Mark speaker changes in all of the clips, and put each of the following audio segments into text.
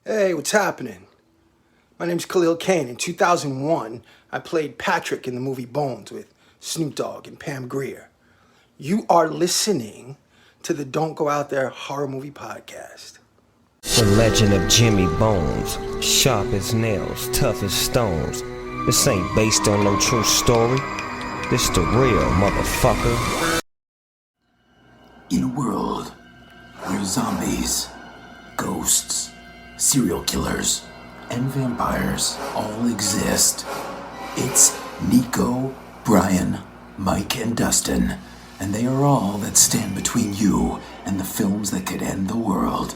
Speaker 1: Hey, what's happening? My name's Khalil Kane. In 2001, I played Patrick in the movie Bones with Snoop Dogg and Pam Grier. You are listening to the Don't Go Out There Horror Movie Podcast.
Speaker 2: The legend of Jimmy Bones, sharp as nails, tough as stones. This ain't based on no true story. This the real motherfucker.
Speaker 3: In a world where zombies, ghosts, serial killers, and vampires all exist, it's Nico, Brian, Mike, and Dustin, and they are all that stand between you and the films that could end the world.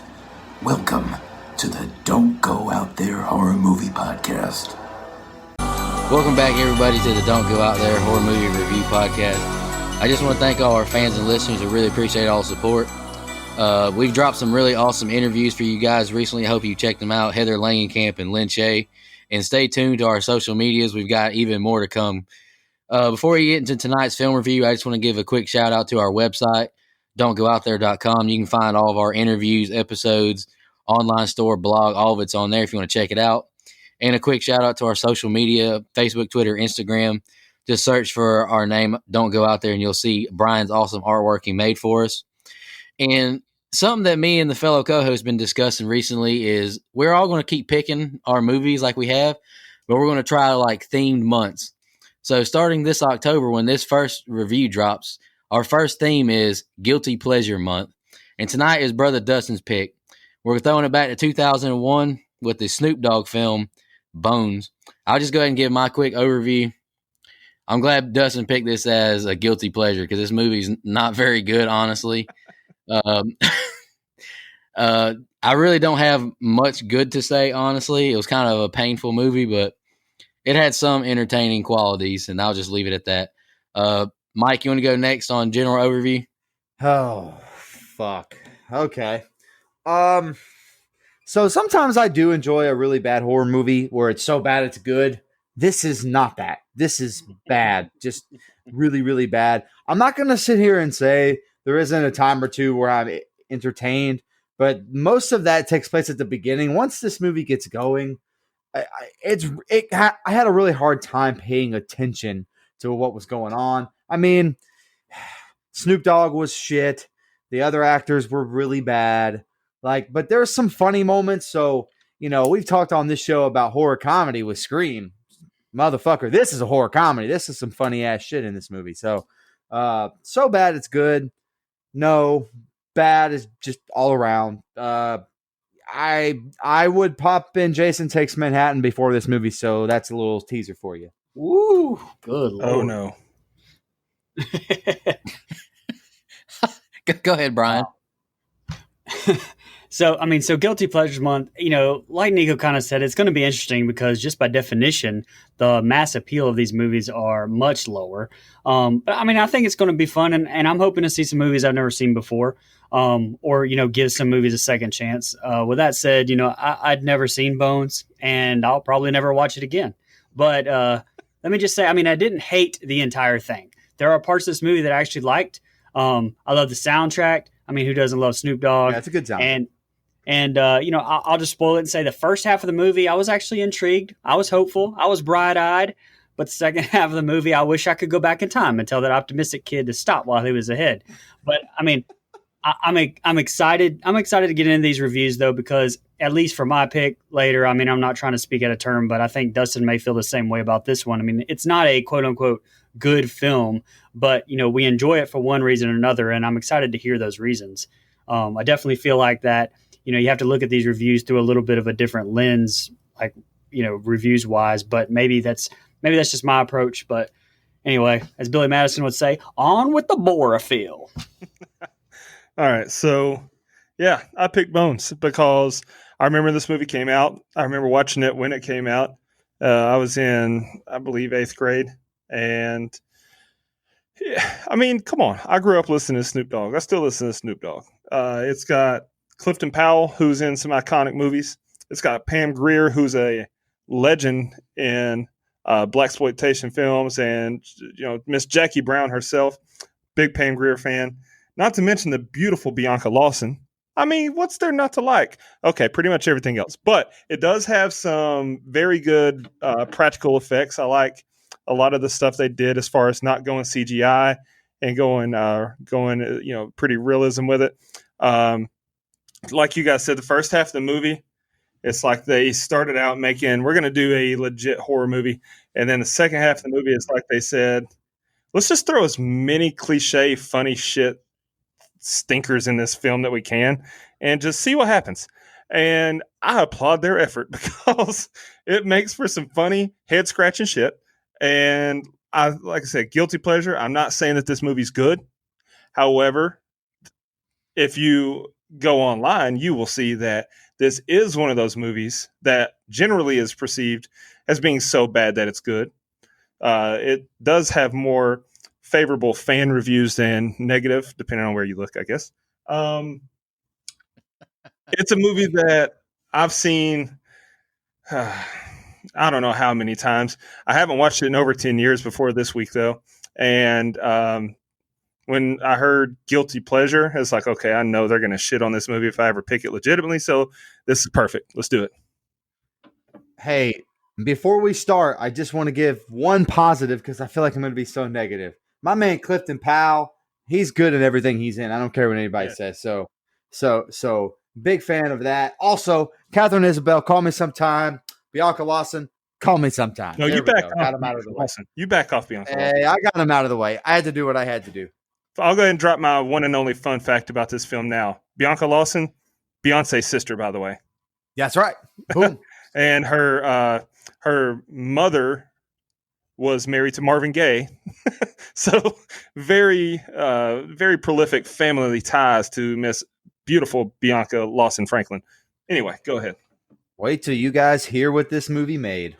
Speaker 3: Welcome to the Don't Go Out There Horror Movie Podcast.
Speaker 4: Welcome back, everybody, to the Don't Go Out There Horror Movie Review Podcast. I just want to thank all our fans and listeners. I really appreciate all the support. We've dropped some really awesome interviews for you guys recently. I hope you check them out, Heather Langenkamp and Lynn Shea. And stay tuned to our social medias. We've got even more to come. Before we get into tonight's film review, I just want to give a quick shout out to our website, don'tgoouthere.com. You can find all of our interviews, episodes, online store, blog, all of it's on there if you want to check it out. And a quick shout out to our social media, Facebook, Twitter, Instagram. Just search for our name, Don't Go Out There, and you'll see Brian's awesome artwork he made for us. And something that me and the fellow co-host been discussing recently is we're all going to keep picking our movies like we have, but we're going to try like themed months. So starting this October, when this first review drops, our first theme is Guilty Pleasure Month. And tonight is Brother Dustin's pick. We're throwing it back to 2001 with the Snoop Dogg film, Bones. I'll just go ahead and give my quick overview. I'm glad Dustin picked this as a guilty pleasure because this movie's not very good, honestly. I really don't have much good to say, honestly. It was kind of a painful movie, but it had some entertaining qualities, and I'll just leave it at that. Mike, you want to go next on general overview?
Speaker 5: Oh, fuck. Okay. So sometimes I do enjoy a really bad horror movie where it's so bad it's good. This is not that. This is bad. Just really, really bad. I'm not going to sit here and say there isn't a time or two where I'm entertained, but most of that takes place at the beginning. Once this movie gets going, I had a really hard time paying attention to what was going on. I mean, Snoop Dogg was shit. The other actors were really bad. But there's some funny moments. So, we've talked on this show about horror comedy with Scream. Motherfucker, this is a horror comedy. This is some funny ass shit in this movie. So bad it's good. No, bad is just all around. I would pop in Jason Takes Manhattan before this movie, so that's a little teaser for you.
Speaker 4: Woo! Good Lord.
Speaker 6: Oh no.
Speaker 4: Go ahead, Brian.
Speaker 7: So Guilty Pleasures Month, like Nico kind of said, it's going to be interesting because just by definition, the mass appeal of these movies are much lower. But I think it's going to be fun, and I'm hoping to see some movies I've never seen before, or give some movies a second chance. With that said, I'd never seen Bones, and I'll probably never watch it again. But let me just say, I didn't hate the entire thing. There are parts of this movie that I actually liked. I love the soundtrack. Who doesn't love Snoop Dogg?
Speaker 5: That's a good sound.
Speaker 7: And I'll just spoil it and say the first half of the movie, I was actually intrigued. I was hopeful. I was bright-eyed. But the second half of the movie, I wish I could go back in time and tell that optimistic kid to stop while he was ahead. But, I'm excited. I'm excited to get into these reviews, though, because at least for my pick later, I'm not trying to speak out of turn, but I think Dustin may feel the same way about this one. It's not a quote-unquote good film, but, we enjoy it for one reason or another, and I'm excited to hear those reasons. I definitely feel like that. You have to look at these reviews through a little bit of a different lens, reviews wise, but maybe that's just my approach. But anyway, as Billy Madison would say, on with the Borophyll.
Speaker 6: All right. So, yeah, I picked Bones because I remember this movie came out. I remember watching it when it came out. I was in, I believe, 8th grade. And, yeah, come on. I grew up listening to Snoop Dogg. I still listen to Snoop Dogg. It's got Clifton Powell, who's in some iconic movies. It's got Pam Grier, who's a legend in blaxploitation films, and Miss Jackie Brown herself, big Pam Grier fan. Not to mention the beautiful Bianca Lawson, I mean, what's there not to like? Okay, pretty much everything else. But it does have some very good practical effects. I like a lot of the stuff they did as far as not going CGI and going pretty realism with it. Like you guys said, the first half of the movie, it's like they started out making, we're going to do a legit horror movie. And then the second half of the movie is like they said, let's just throw as many cliche, funny shit stinkers in this film that we can and just see what happens. And I applaud their effort because it makes for some funny head scratching shit. And like I said, guilty pleasure. I'm not saying that this movie's good. However, if you go online, you will see that this is one of those movies that generally is perceived as being so bad that it's good. It does have more favorable fan reviews than negative, depending on where you look, I guess. It's a movie that I've seen, I don't know how many times. I haven't watched it in over 10 years before this week, though. And when I heard guilty pleasure, it's like, okay, I know they're going to shit on this movie if I ever pick it legitimately. So this is perfect. Let's do it.
Speaker 5: Hey, before we start, I just want to give one positive because I feel like I'm going to be so negative. My man Clifton Powell, he's good at everything he's in. I don't care what anybody says. So big fan of that. Also, Catherine Isabel, call me sometime. Bianca Lawson, call me sometime.
Speaker 6: No, you back off.
Speaker 5: Got him out of the way.
Speaker 6: You back off, Bianca.
Speaker 5: Hey, I got him out of the way. I had to do what I had to do.
Speaker 6: I'll go ahead and drop my one and only fun fact about this film now. Bianca Lawson, Beyonce's sister, by the way.
Speaker 5: That's right. Boom.
Speaker 6: And her mother was married to Marvin Gaye. So very prolific family ties to Miss beautiful Bianca Lawson Franklin. Anyway, go ahead.
Speaker 5: Wait till you guys hear what this movie made.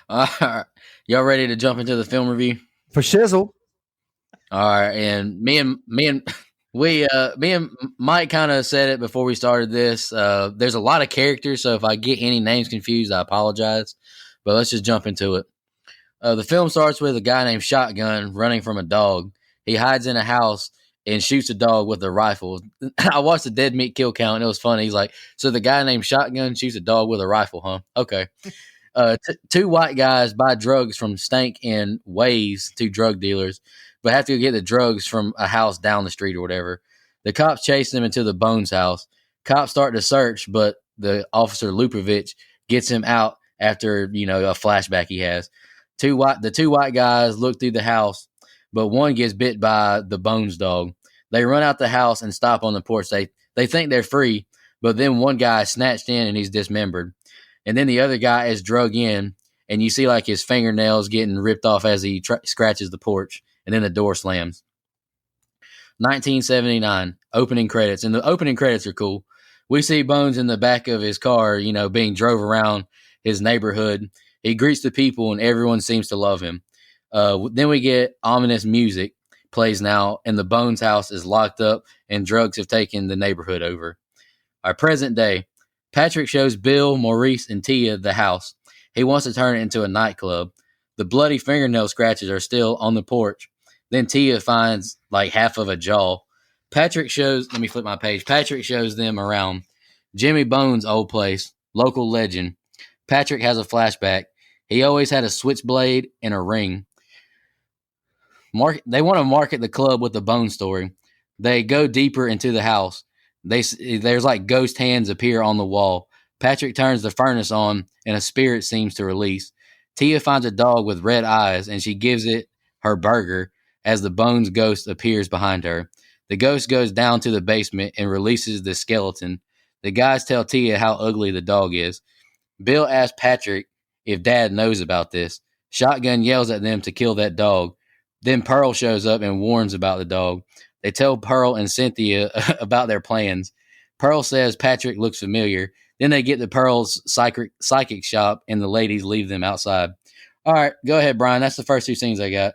Speaker 4: Y'all ready to jump into the film review?
Speaker 5: For shizzle.
Speaker 4: All right, and me and Mike kind of said it before we started this. There's a lot of characters, so if I get any names confused, I apologize. But let's just jump into it. The film starts with a guy named Shotgun running from a dog. He hides in a house and shoots a dog with a rifle. I watched the dead meat kill count, and it was funny. He's like, so the guy named Shotgun shoots a dog with a rifle, huh? Okay. Two white guys buy drugs from Stank and Ways, two drug dealers, but have to go get the drugs from a house down the street or whatever. The cops chase them into the Bones house. Cops start to search, but the officer Lupovich gets him out after, a flashback he has. The two white guys look through the house, but one gets bit by the Bones dog. They run out the house and stop on the porch. They think they're free, but then one guy is snatched in and he's dismembered. And then the other guy is drug in, and you see like his fingernails getting ripped off as he scratches the porch, and then the door slams. 1979, opening credits. And the opening credits are cool. We see Bones in the back of his car, being drove around his neighborhood. He greets the people, and everyone seems to love him. Then we get ominous music plays now, and the Bones house is locked up, and drugs have taken the neighborhood over. Our present day. Patrick shows Bill, Maurice, and Tia the house. He wants to turn it into a nightclub. The bloody fingernail scratches are still on the porch. Then Tia finds like half of a jaw. Let me flip my page. Patrick shows them around. Jimmy Bones' old place, local legend. Patrick has a flashback. He always had a switchblade and a ring. They want to market the club with the Bone story. They go deeper into the house. There's like ghost hands appear on the wall. Patrick turns the furnace on, and a spirit seems to release. Tia finds a dog with red eyes, and she gives it her burger as the Bones ghost appears behind her. The ghost goes down to the basement and releases the skeleton. The guys tell Tia how ugly the dog is. Bill asks Patrick if Dad knows about this. Shotgun yells at them to kill that dog. Then Pearl shows up and warns about the dog. They tell Pearl and Cynthia about their plans. Pearl says Patrick looks familiar. Then they get to Pearl's psychic shop, and the ladies leave them outside. All right, go ahead, Brian. That's the first two scenes I got.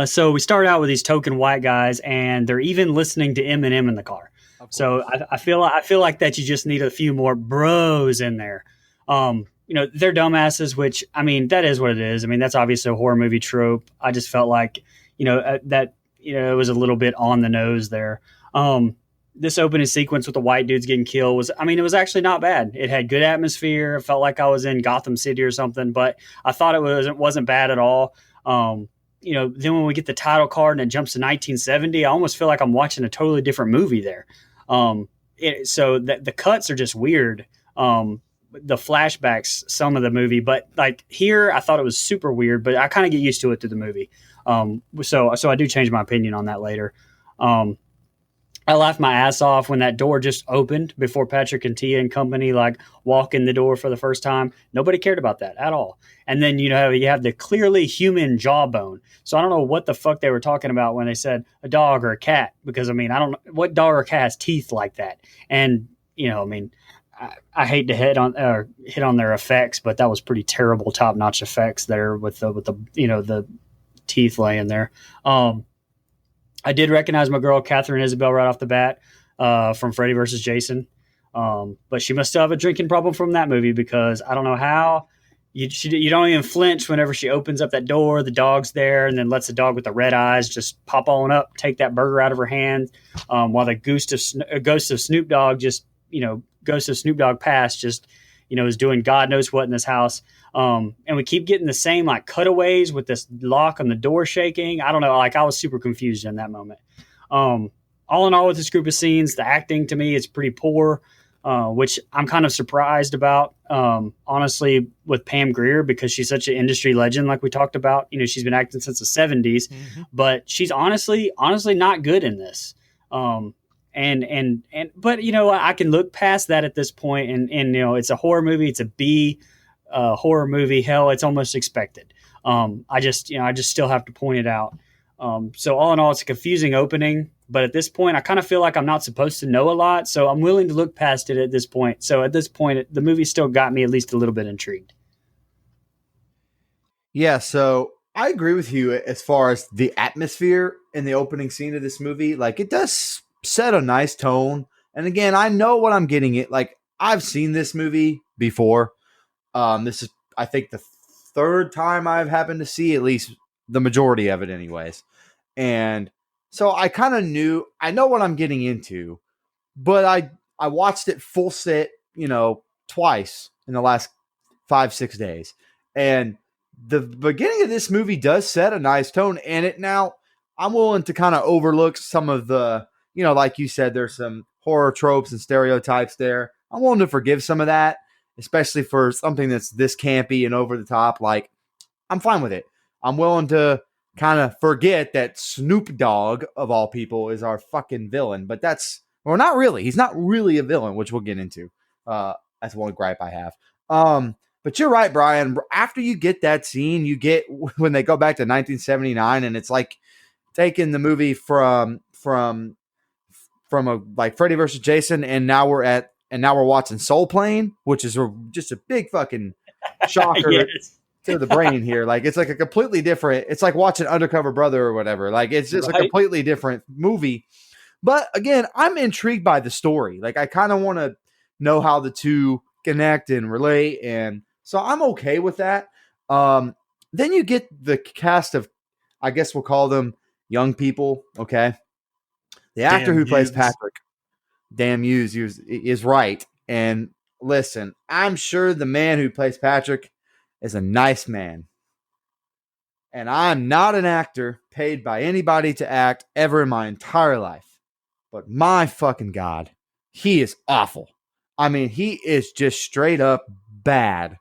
Speaker 7: So we start out with these token white guys, and they're even listening to Eminem in the car. So I feel like that you just need a few more bros in there. They're dumbasses, which, I mean, that is what it is. I mean, that's obviously a horror movie trope. I just felt like, that it was a little bit on the nose there. This opening sequence with the white dudes getting killed was, it was actually not bad. It had good atmosphere. It felt like I was in Gotham City or something, but I thought it wasn't bad at all. Then when we get the title card and it jumps to 1970, I almost feel like I'm watching a totally different movie there. So the cuts are just weird. The flashbacks, some of the movie, but like here, I thought it was super weird, but I kind of get used to it through the movie. So I do change my opinion on that later. I laughed my ass off when that door just opened before Patrick and Tia and company like walk in the door for the first time. Nobody cared about that at all. And then you have the clearly human jawbone. So I don't know what the fuck they were talking about when they said a dog or a cat, because I don't know what dog or cat has teeth like that. And I hate to hit on their effects, but that was pretty terrible, top notch effects there with the teeth laying there. I did recognize my girl Catherine Isabel right off the bat from Freddy vs. Jason, but she must still have a drinking problem from that movie, because I don't know how you don't even flinch whenever she opens up that door. The dog's there, and then lets the dog with the red eyes just pop on up, take that burger out of her hand, while the ghost of Snoop Dogg Ghost of Snoop Dogg past is doing God knows what in this house. And we keep getting the same like cutaways with this lock on the door shaking. I don't know. Like I was super confused in that moment. All in all, with this group of scenes, the acting to me is pretty poor, which I'm kind of surprised about, honestly, with Pam Grier, because she's such an industry legend. Like we talked about, she's been acting since the 70s, but she's honestly not good in this. But I can look past that at this point, and it's a horror movie. It's a B horror movie. Hell, it's almost expected. I just still have to point it out. So all in all, it's a confusing opening, but at this point, I kind of feel like I'm not supposed to know a lot, so I'm willing to look past it at this point. So at this point, the movie still got me at least a little bit intrigued.
Speaker 5: Yeah, so I agree with you as far as the atmosphere in the opening scene of this movie. Like, it does set a nice tone. And again, I know what I'm getting at. Like, I've seen this movie before. This is, I think, the third time I've happened to see at least the majority of it anyways. And so I kind of I know what I'm getting into, but I watched it full set, twice in the last 5-6 days. And the beginning of this movie does set a nice tone, and now I'm willing to kind of overlook some of the, like you said, there's some horror tropes and stereotypes there. I'm willing to forgive some of that, especially for something that's this campy and over the top. Like, I'm fine with it. I'm willing to kind of forget that Snoop Dogg, of all people, is our fucking villain. But not really. He's not really a villain, which we'll get into. That's one gripe I have. But you're right, Brian. After you get that scene, you get when they go back to 1979, and it's like taking the movie from a like Freddy versus Jason, and now we're watching Soul Plane, which is just a big fucking shocker
Speaker 7: Yes.
Speaker 5: to the brain here. Like, it's like a completely different. It's like watching Undercover Brother or whatever. Like, it's just a completely different movie. But again, I'm intrigued by the story. Like, I kind of want to know how the two connect and relate, and so I'm okay with that. Then you get the cast of, I guess we'll call them young people. Okay, the actor who plays Patrick, Dan Hughes, is right. And listen, I'm sure the man who plays Patrick is a nice man. And I'm not an actor paid by anybody to act ever in my entire life. But my fucking God, he is awful. I mean, he is just straight up bad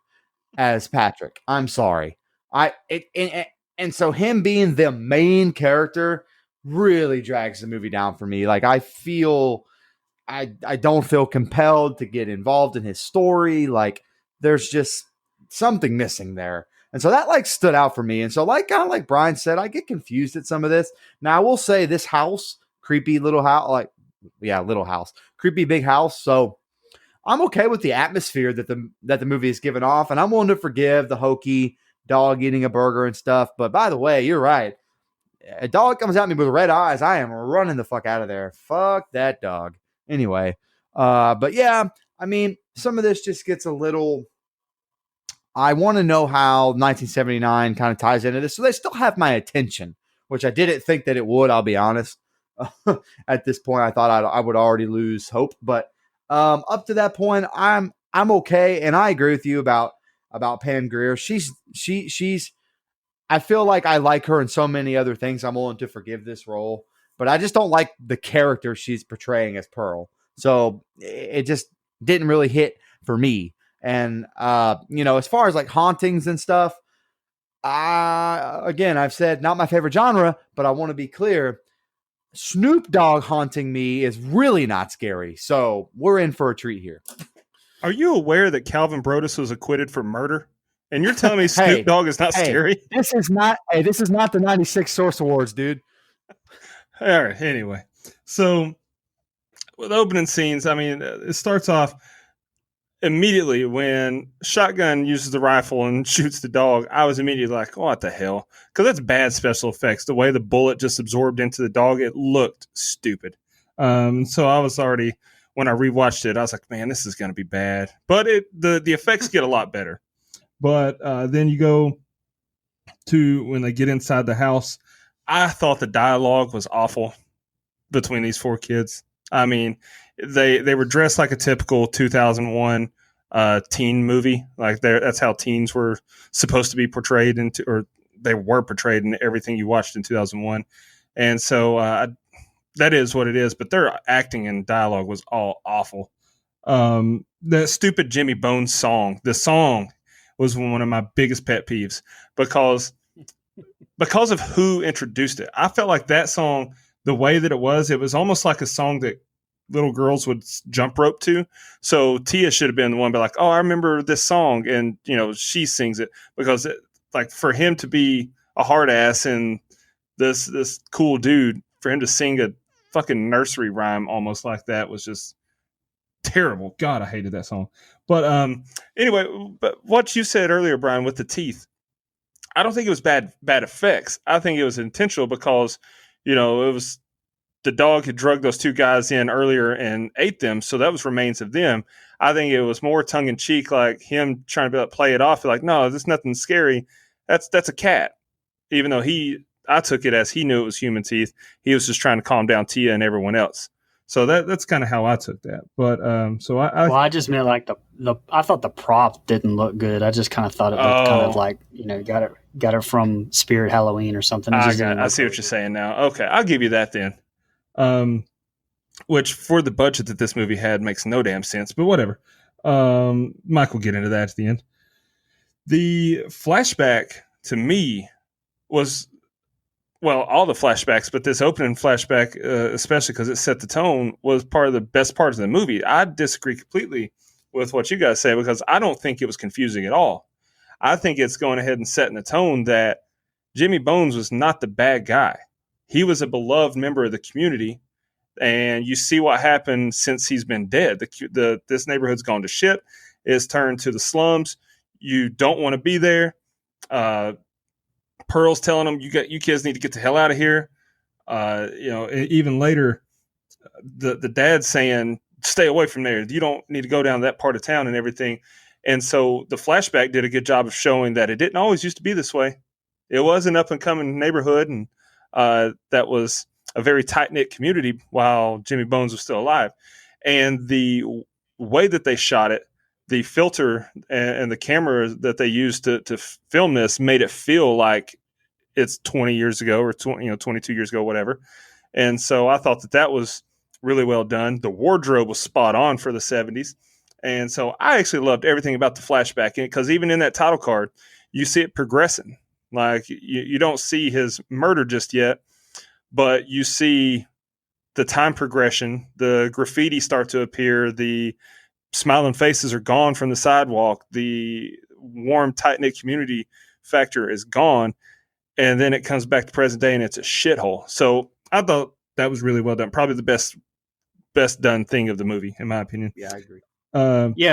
Speaker 5: as Patrick. I'm sorry. And so him being the main character really drags the movie down for me. Like, I don't feel compelled to get involved in his story. Like, there's just something missing there. And so that stood out for me. And so kind of like Brian said, I get confused at some of this. Now I will say this house, creepy little house, little house, creepy big house. So I'm okay with the atmosphere that the movie is giving off. And I'm willing to forgive the hokey dog eating a burger and stuff. But by the way, you're right. A dog comes at me with red eyes, I am running the fuck out of there. Fuck that dog. Anyway, but yeah, I mean, some of this just gets a little. I want to know how 1979 kind of ties into this, so they still have my attention which I didn't think that it would. I'll be honest. At this point, I thought I would already lose hope, but up to that point, I'm okay, and I agree with you about Pam Grier. She's I feel like I like her in so many other things. I'm willing to forgive this role, but I just don't like the character she's portraying as Pearl. So it just didn't really hit for me. And as far as like hauntings and stuff, again, I've said not my favorite genre, but I want to be clear. Snoop Dogg haunting me is really not scary. So we're in for a treat here.
Speaker 6: Are you aware that Calvin Brodus was acquitted for murder? And you're telling me Snoop Dogg is not scary?
Speaker 5: This is not the 96 Source Awards, dude.
Speaker 6: All right. Anyway, so with opening scenes, I mean, it starts off immediately when Shotgun uses the rifle and shoots the dog. I was immediately like, what the hell? Because that's bad special effects. The way the bullet just absorbed into the dog, it looked stupid. So I was already, when I rewatched it, I was like, man, this is going to be bad. But the effects get a lot better. But then you go to when they get inside the house. I thought the dialogue was awful between these four kids. I mean, they were dressed like a typical 2001 teen movie. Like that's how teens were supposed to be portrayed or they were portrayed in everything you watched in 2001. And so that is what it is. But their acting and dialogue was all awful. The stupid Jimmy Bones song. The song was one of my biggest pet peeves because of who introduced it. I felt like that song, the way that it was almost like a song that little girls would jump rope to. So Tia should have been the one be like, oh, I remember this song. And, she sings it because like for him to be a hard ass and this cool dude, for him to sing a fucking nursery rhyme almost like that was just terrible. God, I hated that song. But anyway, but what you said earlier, Brian, with the teeth, I don't think it was bad effects. I think it was intentional because, it was the dog had drugged those two guys in earlier and ate them. So that was remains of them. I think it was more tongue in cheek, like him trying to play it off. Like, no, there's nothing scary. That's a cat. Even though I took it as he knew it was human teeth. He was just trying to calm down Tia and everyone else. So that's kind of how I took that. But I just
Speaker 7: meant like I thought the prop didn't look good. I just kind of thought it looked kind of like, got it from Spirit Halloween or something.
Speaker 6: I see what you're saying now. Okay, I'll give you that then. Which for the budget that this movie had makes no damn sense, but whatever. Mike will get into that at the end. The flashback to me was, well, all the flashbacks, but this opening flashback, especially because it set the tone, was part of the best parts of the movie. I disagree completely with what you guys say because I don't think it was confusing at all. I think it's going ahead and setting the tone that Jimmy Bones was not the bad guy. He was a beloved member of the community, and you see what happened since he's been dead. This neighborhood's gone to shit. It's turned to the slums. You don't want to be there. Pearl's telling them, you kids need to get the hell out of here. Even later, the dad's saying, stay away from there. You don't need to go down that part of town and everything. And so the flashback did a good job of showing that it didn't always used to be this way. It was an up and coming neighborhood, and that was a very tight knit community while Jimmy Bones was still alive. And the way that they shot it, the filter and the camera that they used to film this made it feel like it's 20 years ago or 22 years ago, whatever. And so I thought that was really well done. The wardrobe was spot on for the 70s. And so I actually loved everything about the flashback because even in that title card, you see it progressing. Like you don't see his murder just yet, but you see the time progression, the graffiti start to appear, the smiling faces are gone from the sidewalk, the warm, tight-knit community factor is gone, and then it comes back to present day and it's a shithole. So I thought that was really well done. Probably the best done thing of the movie, in my opinion.
Speaker 5: Yeah, I agree.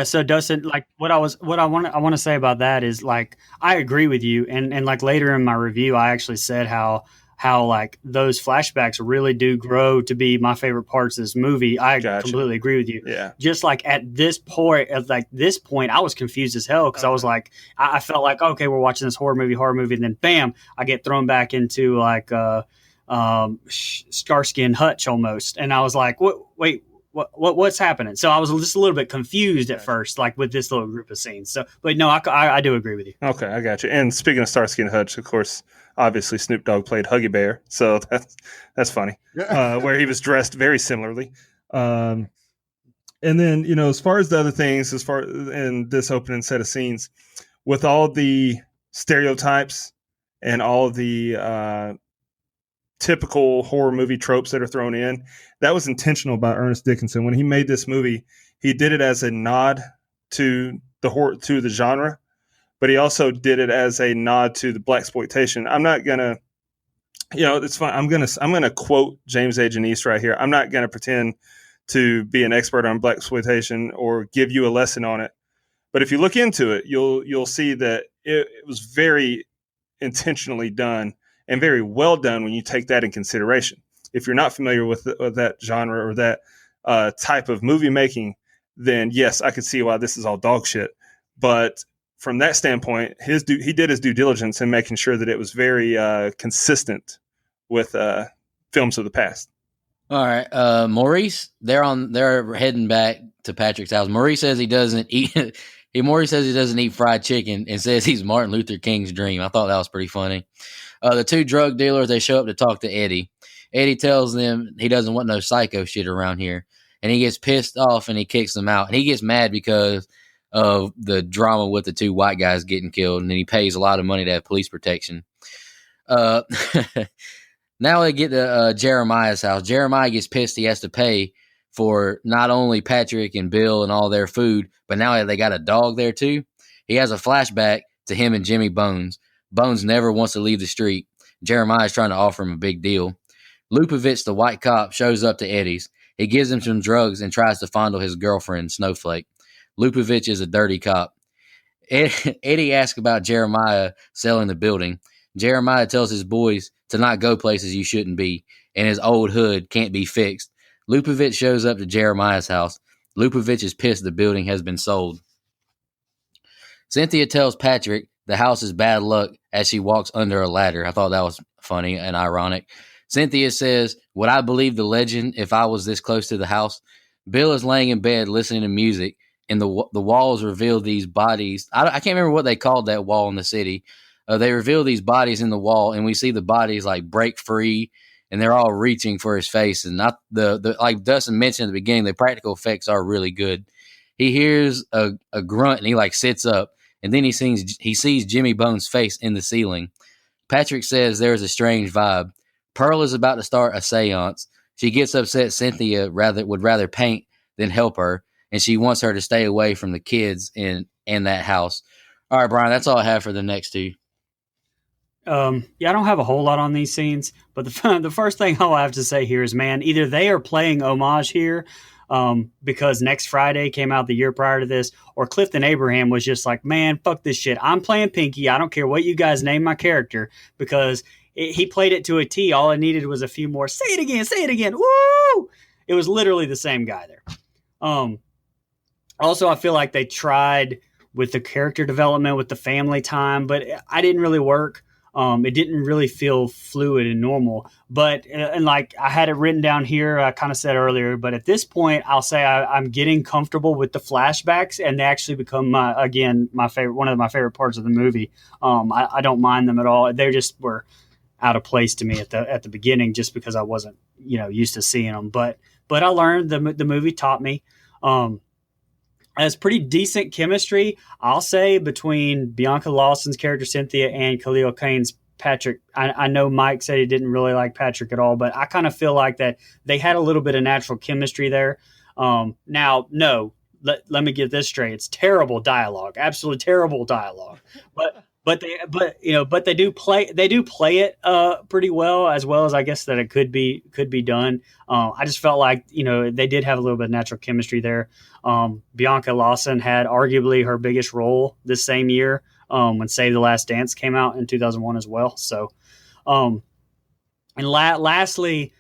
Speaker 7: So Dustin, like what I want to say about that is like I agree with you, and like later in my review I actually said how how like those flashbacks really do grow to be my favorite parts of this movie. I completely agree with you.
Speaker 6: Yeah.
Speaker 7: Just like at this point, I was confused as hell because I was like, I felt like, okay, we're watching this horror movie, and then bam, I get thrown back into like Starsky and Hutch almost, and I was like, what's happening? So I was just a little bit confused at first, like with this little group of scenes. So, but no, I do agree with you.
Speaker 6: Okay, I got you. And speaking of Starsky and Hutch, of course, obviously Snoop Dogg played Huggy Bear, so that's funny. Where he was dressed very similarly. And then, you know, as far as the other things, in this opening set of scenes, with all the stereotypes and all the typical horror movie tropes that are thrown in, that was intentional by Ernest Dickinson. When he made this movie, he did it as a nod to the genre, but he also did it as a nod to the blaxploitation. I'm not gonna, you know, it's fine. I'm gonna quote James A. Janice right here. I'm not gonna pretend to be an expert on blaxploitation or give you a lesson on it. But if you look into it, you'll see that it was very intentionally done and very well done when you take that in consideration. If you're not familiar with that genre or that type of movie making, then yes, I could see why this is all dog shit. But from that standpoint, he did his due diligence in making sure that it was very consistent with films of the past.
Speaker 4: All right, Maurice, they're heading back to Patrick's house. Maurice says he doesn't eat. Maurice says he doesn't eat fried chicken and says he's Martin Luther King's dream. I thought that was pretty funny. The two drug dealers, they show up to talk to Eddie. Eddie tells them he doesn't want no psycho shit around here, and he gets pissed off and he kicks them out. And he gets mad because of the drama with the two white guys getting killed, and then he pays a lot of money to have police protection. Now they get to Jeremiah's house. Jeremiah gets pissed he has to pay for not only Patrick and Bill and all their food, but now they got a dog there too. He has a flashback to him and Jimmy Bones. Bones never wants to leave the street. Jeremiah is trying to offer him a big deal. Lupovich, the white cop, shows up to Eddie's. He gives him some drugs and tries to fondle his girlfriend, Snowflake. Lupovich is a dirty cop. Eddie asks about Jeremiah selling the building. Jeremiah tells his boys to not go places you shouldn't be, and his old hood can't be fixed. Lupovich shows up to Jeremiah's house. Lupovich is pissed the building has been sold. Cynthia tells Patrick the house is bad luck as she walks under a ladder. I thought that was funny and ironic. Cynthia says, would I believe the legend if I was this close to the house? Bill is laying in bed listening to music, and the walls reveal these bodies. I can't remember what they called that wall in the city. They reveal these bodies in the wall, and we see the bodies like break free, and they're all reaching for his face. And not the like Dustin mentioned at the beginning, the practical effects are really good. He hears a grunt, and he like sits up, and then he sees Jimmy Bones' face in the ceiling. Patrick says there's a strange vibe. Pearl is about to start a seance. She gets upset Cynthia would rather paint than help her, and she wants her to stay away from the kids in that house. All right, Brian, that's all I have for the next two.
Speaker 7: I don't have a whole lot on these scenes, but the first thing I'll have to say here is, man, either they are playing homage here because Next Friday came out the year prior to this, or Clifton Abraham was just like, man, fuck this shit. I'm playing Pinky. I don't care what you guys name my character, because he played it to a T. All I needed was a few more. Say it again. Woo! It was literally the same guy there. Also, I feel like they tried with the character development, with the family time, but I didn't really work. It didn't really feel fluid and normal. But and like I had it written down here, I kind of said earlier, but at this point, I'll say I'm getting comfortable with the flashbacks, and they actually become my favorite, one of my favorite parts of the movie. I don't mind them at all. They just were out of place to me at the beginning, just because I wasn't used to seeing them. But I learned the movie taught me. Has pretty decent chemistry, I'll say, between Bianca Lawson's character Cynthia and Khalil Kane's Patrick. I know Mike said he didn't really like Patrick at all, but I kind of feel like that they had a little bit of natural chemistry there. Now, no, let me get this straight. It's terrible dialogue, absolutely terrible dialogue. But they do play it pretty well as I guess that it could be done. I just felt like they did have a little bit of natural chemistry there. Bianca Lawson had arguably her biggest role this same year when Save the Last Dance came out in 2001 as well. So And lastly,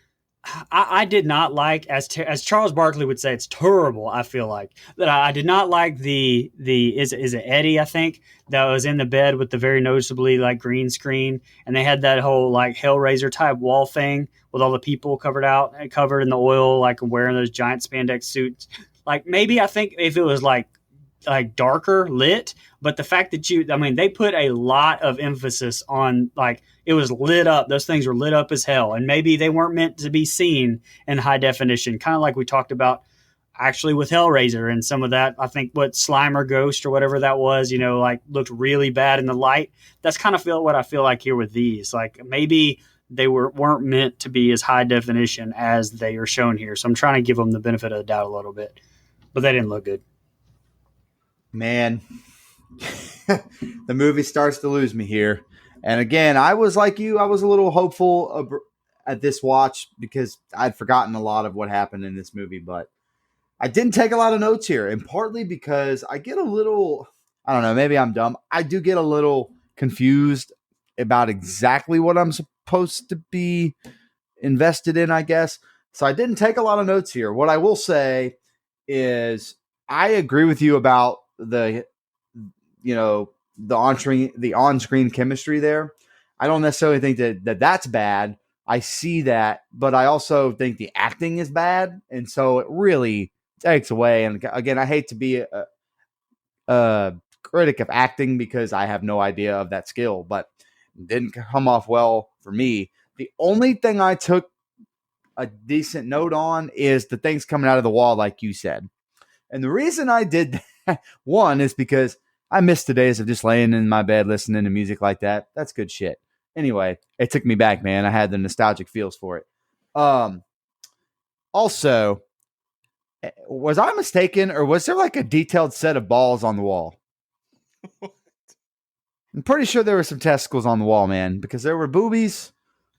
Speaker 7: I did not like, as Charles Barkley would say, it's terrible. I feel like that I did not like the is it Eddie, I think, that was in the bed with the very noticeably like green screen, and they had that whole like Hellraiser type wall thing with all the people covered in the oil, like wearing those giant spandex suits. Like maybe I think if it was like darker lit, but the fact that they put a lot of emphasis on like it was lit up. Those things were lit up as hell, and maybe they weren't meant to be seen in high definition, kind of like we talked about actually with Hellraiser and some of that. I think what Slimer Ghost or whatever that was, like looked really bad in the light. That's kind of what I feel like here with these. Like maybe they weren't meant to be as high definition as they are shown here. So I'm trying to give them the benefit of the doubt a little bit, but they didn't look good.
Speaker 5: Man, the movie starts to lose me here. And again, I was like you. I was a little hopeful at this watch because I'd forgotten a lot of what happened in this movie. But I didn't take a lot of notes here. And partly because I get a little, I don't know, maybe I'm dumb. I do get a little confused about exactly what I'm supposed to be invested in, I guess. So I didn't take a lot of notes here. What I will say is I agree with you about the on-screen chemistry there. I don't necessarily think that that's bad. I see that, but I also think the acting is bad, and so it really takes away. And again, I hate to be a critic of acting because I have no idea of that skill, but it didn't come off well for me. The only thing I took a decent note on is the things coming out of the wall, like you said. And the reason I did that, one, is because I missed the days of just laying in my bed listening to music like that. That's good shit. Anyway, it took me back, man. I had the nostalgic feels for it. Also, was I mistaken, or was there like a detailed set of balls on the wall? I'm pretty sure there were some testicles on the wall, man, because there were boobies.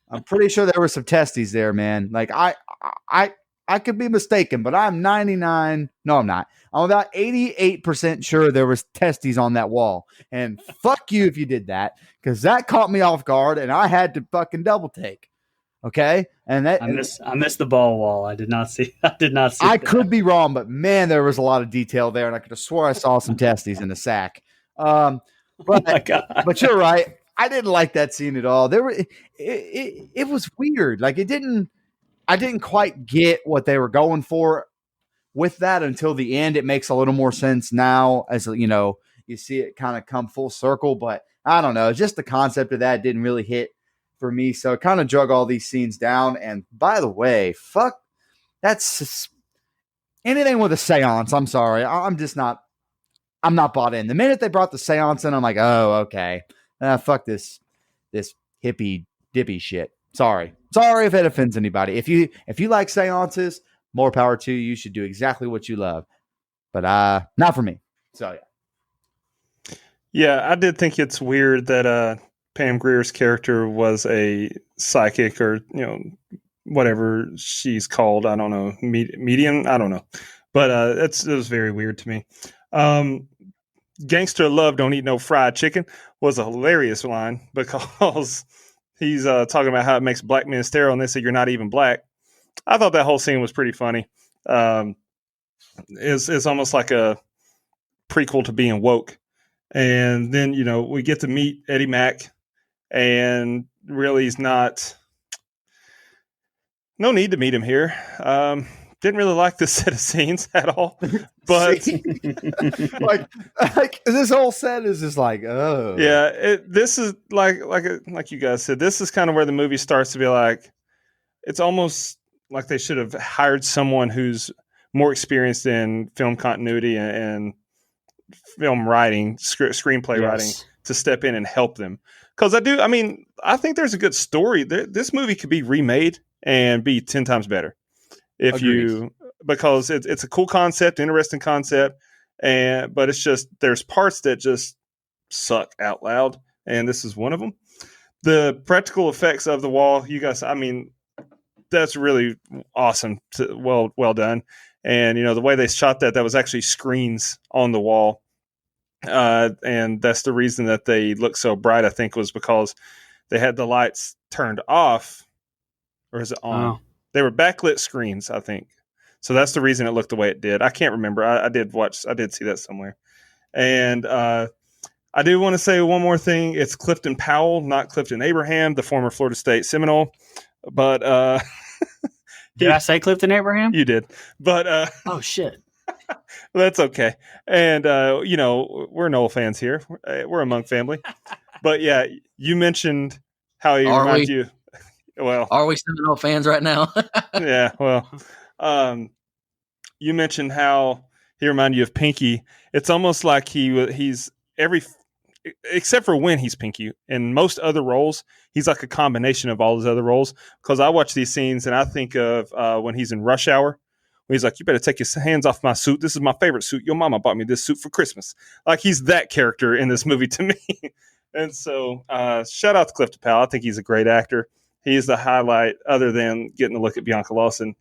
Speaker 5: I'm pretty sure there were some testes there, man. Like I could be mistaken, but I'm 99. No, I'm not. I'm about 88% sure there was testes on that wall. And fuck you if you did that, because that caught me off guard and I had to fucking double take. Okay. And that
Speaker 7: I missed the ball wall. I did not see. I
Speaker 5: that. Could be wrong, but man, there was a lot of detail there, and I could have swore I saw some testes in the sack. But but you're right. I didn't like that scene at all. It was weird. Like I didn't quite get what they were going for with that until the end. It makes a little more sense now, as you see it kind of come full circle. But I don't know, just the concept of that didn't really hit for me. So it kind of drug all these scenes down. And by the way, fuck, that's anything with a seance. I'm sorry. I'm not bought in. The minute they brought the seance in, I'm like, oh, okay. Fuck this hippie dippy shit. Sorry if it offends anybody. If you like seances, more power to you. You should do exactly what you love. But not for me. So
Speaker 6: yeah, I did think it's weird that Pam Grier's character was a psychic, or whatever she's called. I don't know, medium. I don't know, but it was very weird to me. Gangster love don't eat no fried chicken was a hilarious line, because he's talking about how it makes black men sterile, and they say you're not even black. I thought that whole scene was pretty funny. It's almost like a prequel to being woke. And then, we get to meet Eddie Mack, and really he's no need to meet him here. Didn't really like this set of scenes at all, but
Speaker 5: like this whole set is just like, oh
Speaker 6: yeah, this is like you guys said, this is kind of where the movie starts to be like, it's almost like they should have hired someone who's more experienced in film continuity and film writing, screenplay writing, to step in and help them. Because I think there's a good story. This movie could be remade and be 10 times better. Because it's a cool concept, interesting concept, but it's just, there's parts that just suck out loud, and this is one of them. The practical effects of the wall, you guys, that's really awesome. Well done. And the way they shot that was actually screens on the wall, and that's the reason that they look so bright. I think was because they had the lights turned off or is it on?
Speaker 7: Oh.
Speaker 6: They were backlit screens, I think. So that's the reason it looked the way it did. I can't remember. I did see that somewhere. And I do want to say one more thing. It's Clifton Powell, not Clifton Abraham, the former Florida State Seminole. But
Speaker 7: Did I say Clifton Abraham?
Speaker 6: you did. But
Speaker 7: Oh shit.
Speaker 6: that's okay. And we're Noel fans here. We're a Monk family. But yeah, you mentioned how he
Speaker 4: Are
Speaker 6: reminds
Speaker 4: we?
Speaker 6: you. Well,
Speaker 4: Are we Seminole fans right now?
Speaker 6: yeah. Well, you mentioned how he reminded you of Pinky. It's almost like he's every, except for when he's Pinky. In most other roles, he's like a combination of all his other roles. Because I watch these scenes and I think of when he's in Rush Hour, when he's like, "You better take your hands off my suit. This is my favorite suit. Your mama bought me this suit for Christmas." Like he's that character in this movie to me. And so, shout out to Clifton Powell. I think he's a great actor. He's the highlight, other than getting to look at Bianca Lawson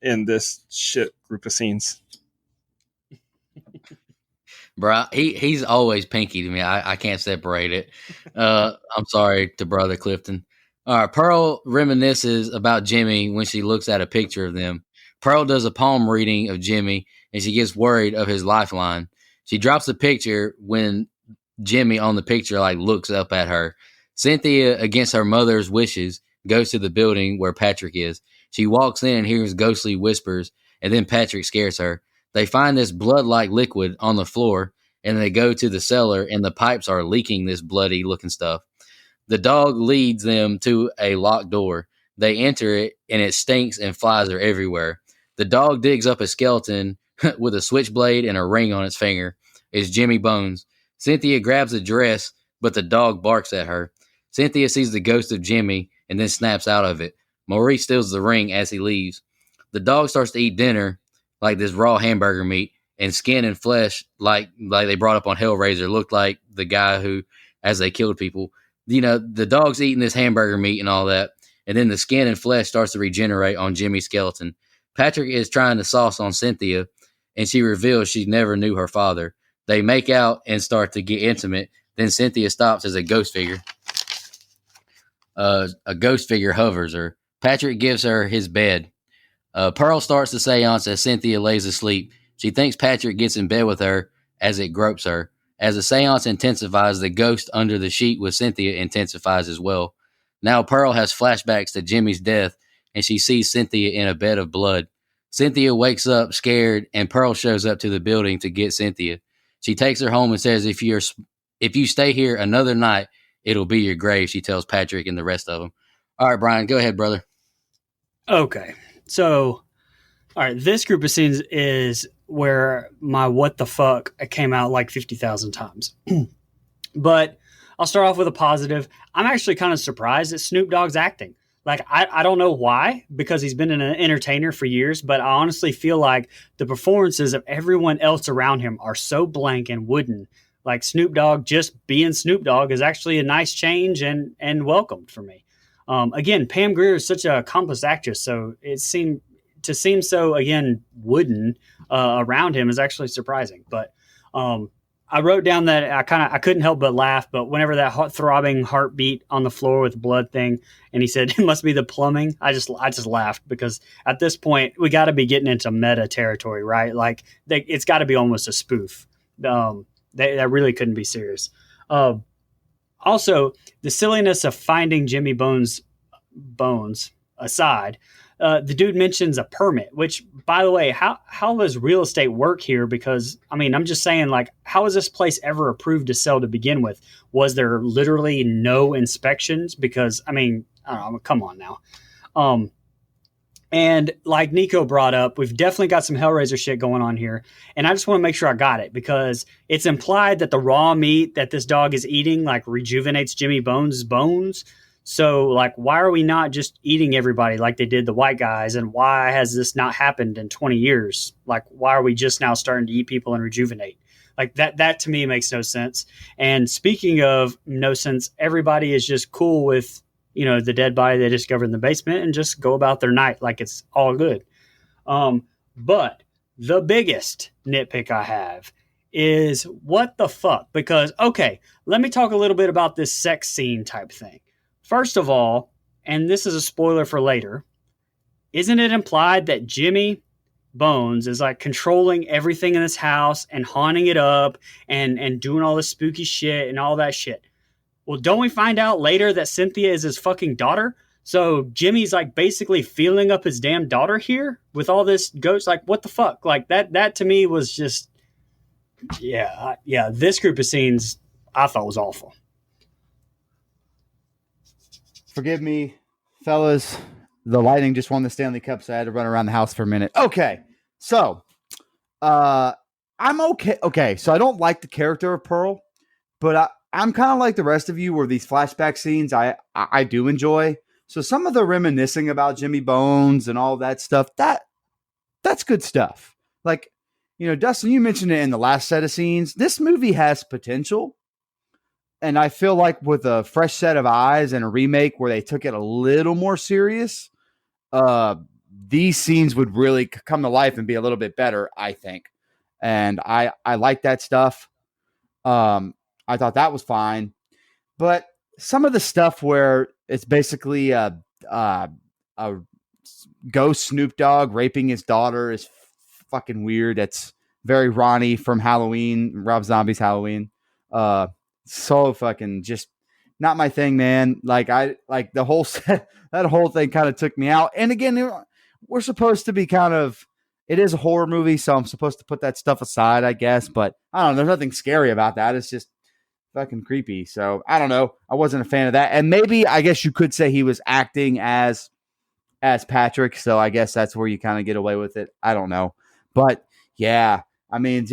Speaker 6: in this shit group of scenes.
Speaker 4: Bro, he's always Pinky to me. I can't separate it. I'm sorry to brother Clifton. All right, Pearl reminisces about Jimmy when she looks at a picture of them. Pearl does a palm reading of Jimmy, and she gets worried of his lifeline. She drops the picture when Jimmy on the picture looks up at her. Cynthia, against her mother's wishes, goes to the building where Patrick is. She walks in and hears ghostly whispers, and then Patrick scares her. They find this blood-like liquid on the floor, and they go to the cellar, and the pipes are leaking this bloody-looking stuff. The dog leads them to a locked door. They enter it, and it stinks and flies are everywhere. The dog digs up a skeleton with a switchblade and a ring on its finger. It's Jimmy Bones. Cynthia grabs a dress, but the dog barks at her. Cynthia sees the ghost of Jimmy and then snaps out of it. Maurice steals the ring as he leaves. The dog starts to eat dinner, like this raw hamburger meat, and skin and flesh, like they brought up on Hellraiser, looked like the guy who, as they killed people, the dog's eating this hamburger meat and all that, and then the skin and flesh starts to regenerate on Jimmy's skeleton. Patrick is trying to sauce on Cynthia, and she reveals she never knew her father. They make out and start to get intimate. Then Cynthia stops as a ghost figure. A ghost figure hovers her. Patrick gives her his bed. Pearl starts the seance as Cynthia lays asleep. She thinks Patrick gets in bed with her as it gropes her. As the seance intensifies, the ghost under the sheet with Cynthia intensifies as well. Now Pearl has flashbacks to Jimmy's death, and she sees Cynthia in a bed of blood. Cynthia wakes up scared, and Pearl shows up to the building to get Cynthia. She takes her home and says, if you stay here another night, it'll be your grave, she tells Patrick and the rest of them. All right, Brian, go ahead, brother.
Speaker 7: Okay. So, all right, this group of scenes is where my what the fuck came out like 50,000 times. But I'll start off with a positive. I'm actually kind of surprised at Snoop Dogg's acting. Like, I don't know why, because he's been an entertainer for years, but I honestly feel like the performances of everyone else around him are so blank and wooden. Like, Snoop Dogg just being Snoop Dogg is actually a nice change and welcomed for me. Again, Pam Grier is such an accomplished actress, so it seemed so, again, wooden around him is actually surprising. But I wrote down that I couldn't help but laugh, but whenever that throbbing heartbeat on the floor with blood thing, and he said, it must be the plumbing, I just laughed, because at this point, we got to be getting into meta territory, right? Like, it's got to be almost a spoof. That really couldn't be serious. Also, the silliness of finding Jimmy Bones aside, the dude mentions a permit, which, by the way, how does real estate work here? Because, I mean, I'm just saying, like, how was this place ever approved to sell to begin with? Was there literally no inspections? Because, I mean, I don't know, come on now. And like Nico brought up, we've definitely got some Hellraiser shit going on here. And I just want to make sure I got it, because it's implied that the raw meat that this dog is eating, like, rejuvenates Jimmy Bones' bones. So, like, why are we not just eating everybody like they did the white guys? And why has this not happened in 20 years? Like, why are we just now starting to eat people and rejuvenate? Like, that to me makes no sense. And speaking of no sense, everybody is just cool with, the dead body they discovered in the basement and just go about their night like it's all good. But the biggest nitpick I have is what the fuck? Because, okay, let me talk a little bit about this sex scene type thing. First of all, and this is a spoiler for later, isn't it implied that Jimmy Bones is like controlling everything in this house and haunting it up and doing all this spooky shit and all that shit? Well, don't we find out later that Cynthia is his fucking daughter? So Jimmy's like basically feeling up his damn daughter here with all this ghost. Like, what the fuck? Like that to me was just, yeah. This group of scenes I thought was awful.
Speaker 5: Forgive me, fellas. The Lightning just won the Stanley Cup, so I had to run around the house for a minute. Okay, so I'm okay. Okay, so I don't like the character of Pearl, but I'm kind of like the rest of you, where these flashback scenes I do enjoy. So some of the reminiscing about Jimmy Bones and all that stuff, that's good stuff. Like, Dustin, you mentioned it in the last set of scenes. This movie has potential. And I feel like with a fresh set of eyes and a remake where they took it a little more serious, these scenes would really come to life and be a little bit better, I think. And I like that stuff. I thought that was fine. But some of the stuff where it's basically a ghost Snoop Dogg raping his daughter is fucking weird. It's very Ronnie from Halloween, Rob Zombie's Halloween. So fucking just not my thing, man. Like the whole set, that whole thing kind of took me out. And again, we're supposed to be it is a horror movie, so I'm supposed to put that stuff aside, I guess. But I don't know. There's nothing scary about that. It's just fucking creepy. So I don't know. I wasn't a fan of that. And maybe I guess you could say he was acting as Patrick. So I guess that's where you kind of get away with it. I don't know. But yeah, I mean,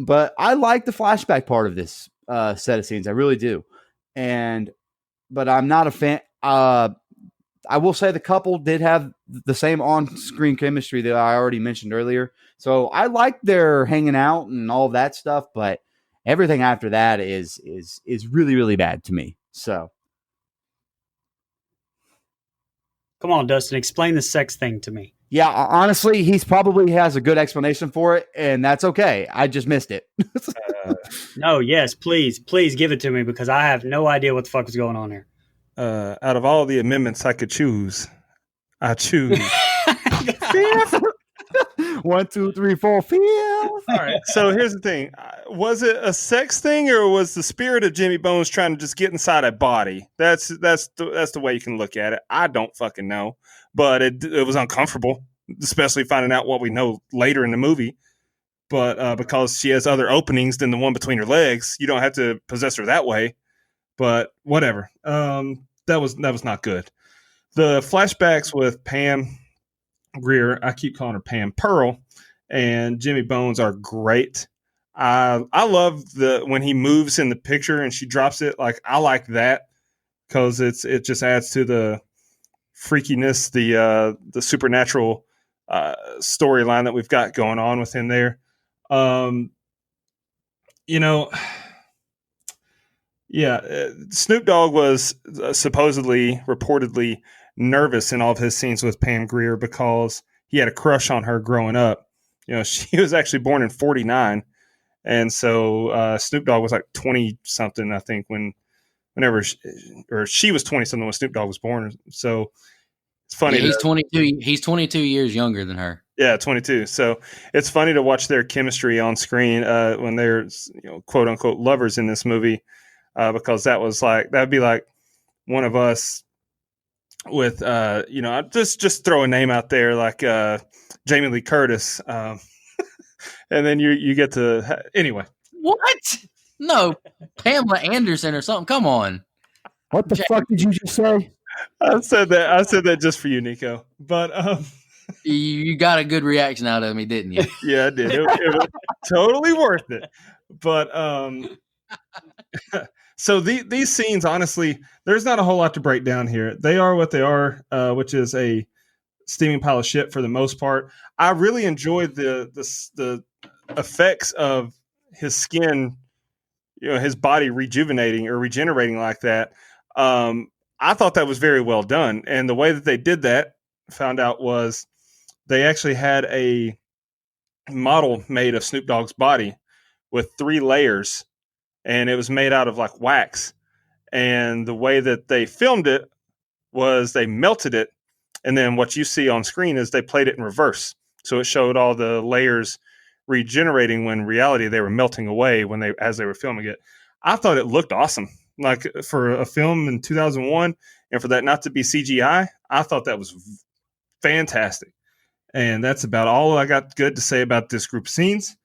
Speaker 5: but I like the flashback part of this set of scenes. I really do. But I'm not a fan. I will say the couple did have the same on-screen chemistry that I already mentioned earlier. So I like their hanging out and all of that stuff, but everything after that is really, really bad to me. So.
Speaker 7: Come on, Dustin, explain the sex thing to me.
Speaker 5: Yeah, honestly, he's probably has a good explanation for it, and that's okay. I just missed it.
Speaker 7: No, yes, please give it to me, because I have no idea what the fuck is going on here.
Speaker 6: Out of all the amendments I could choose, I choose
Speaker 5: 1, 2, 3, 4, 5.
Speaker 6: All right. So here's the thing: was it a sex thing, or was the spirit of Jimmy Bones trying to just get inside a body? That's the way you can look at it. I don't fucking know, but it was uncomfortable, especially finding out what we know later in the movie. But because she has other openings than the one between her legs, you don't have to possess her that way. But whatever. That was not good. The flashbacks with Pam Grier, I keep calling her Pam, Pearl, and Jimmy Bones are great. I love when he moves in the picture and she drops it. Like, I like that because it just adds to the freakiness, the supernatural storyline that we've got going on with him there. Snoop Dogg was reportedly nervous in all of his scenes with Pam Grier because he had a crush on her growing up. She was actually born in 1949, and so Snoop Dogg was like 20 something, I think, whenever she was 20 something when Snoop Dogg was born. So it's funny.
Speaker 4: Yeah, he's 22. He's 22 years younger than her.
Speaker 6: Yeah, 22. So it's funny to watch their chemistry on screen when they're quote unquote lovers in this movie, because that'd be like one of us with just throw a name out there like Jamie Lee Curtis, and then you get to anyway.
Speaker 4: What? No, Pamela Anderson or something. Come on.
Speaker 5: What the fuck did you just say?
Speaker 6: I said that just for you, Nico. But
Speaker 4: you got a good reaction out of me, didn't you?
Speaker 6: Yeah, I did. It was totally worth it. But so these scenes, honestly, there's not a whole lot to break down here. They are what they are, which is a steaming pile of shit for the most part. I really enjoyed the effects of his skin, his body rejuvenating or regenerating like that. I thought that was very well done. And the way that they did that, found out, was they actually had a model made of Snoop Dogg's body with 3 layers, and it was made out of like wax. And the way that they filmed it was they melted it And then what you see on screen is they played it in reverse. So it showed all the layers regenerating when in reality they were melting away as they were filming it. I thought it looked awesome. Like for a film in 2001 and for that not to be CGI, I thought that was fantastic. And that's about all I got good to say about this group of scenes.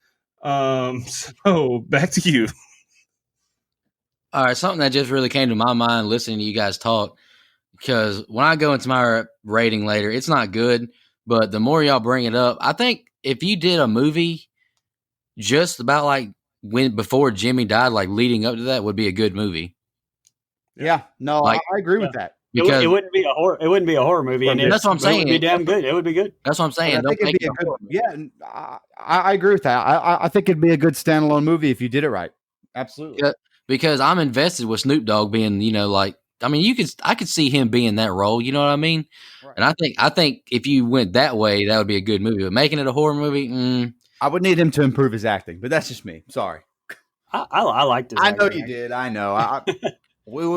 Speaker 6: So back to you.
Speaker 4: All right, something that just really came to my mind listening to you guys talk, because when I go into my rating later, it's not good, but the more y'all bring it up, I think if you did a movie just about like before Jimmy died, like leading up to that, would be a good movie.
Speaker 5: Yeah, no,
Speaker 4: Like-
Speaker 5: I agree with that.
Speaker 4: Because
Speaker 7: It wouldn't be a horror. It wouldn't be a horror movie, and
Speaker 4: That's what I'm saying.
Speaker 7: It would be damn good. It would be good.
Speaker 4: that's what I'm saying.
Speaker 5: I
Speaker 4: Don't
Speaker 5: think it'd
Speaker 4: make
Speaker 5: be
Speaker 4: it
Speaker 5: a
Speaker 4: a
Speaker 5: good.
Speaker 4: horror movie.
Speaker 5: Yeah, and I agree with that. I think it'd be a good standalone movie if you did it right. Absolutely.
Speaker 4: Yeah, because I'm invested with Snoop Dogg being, I could see him being that role. You know what I mean?
Speaker 5: Right.
Speaker 4: And I think if you went that way, that would be a good movie. But making it a horror movie,
Speaker 5: I would need him to improve his acting, but that's just me. Sorry.
Speaker 7: I liked it.
Speaker 5: I know you did. I know.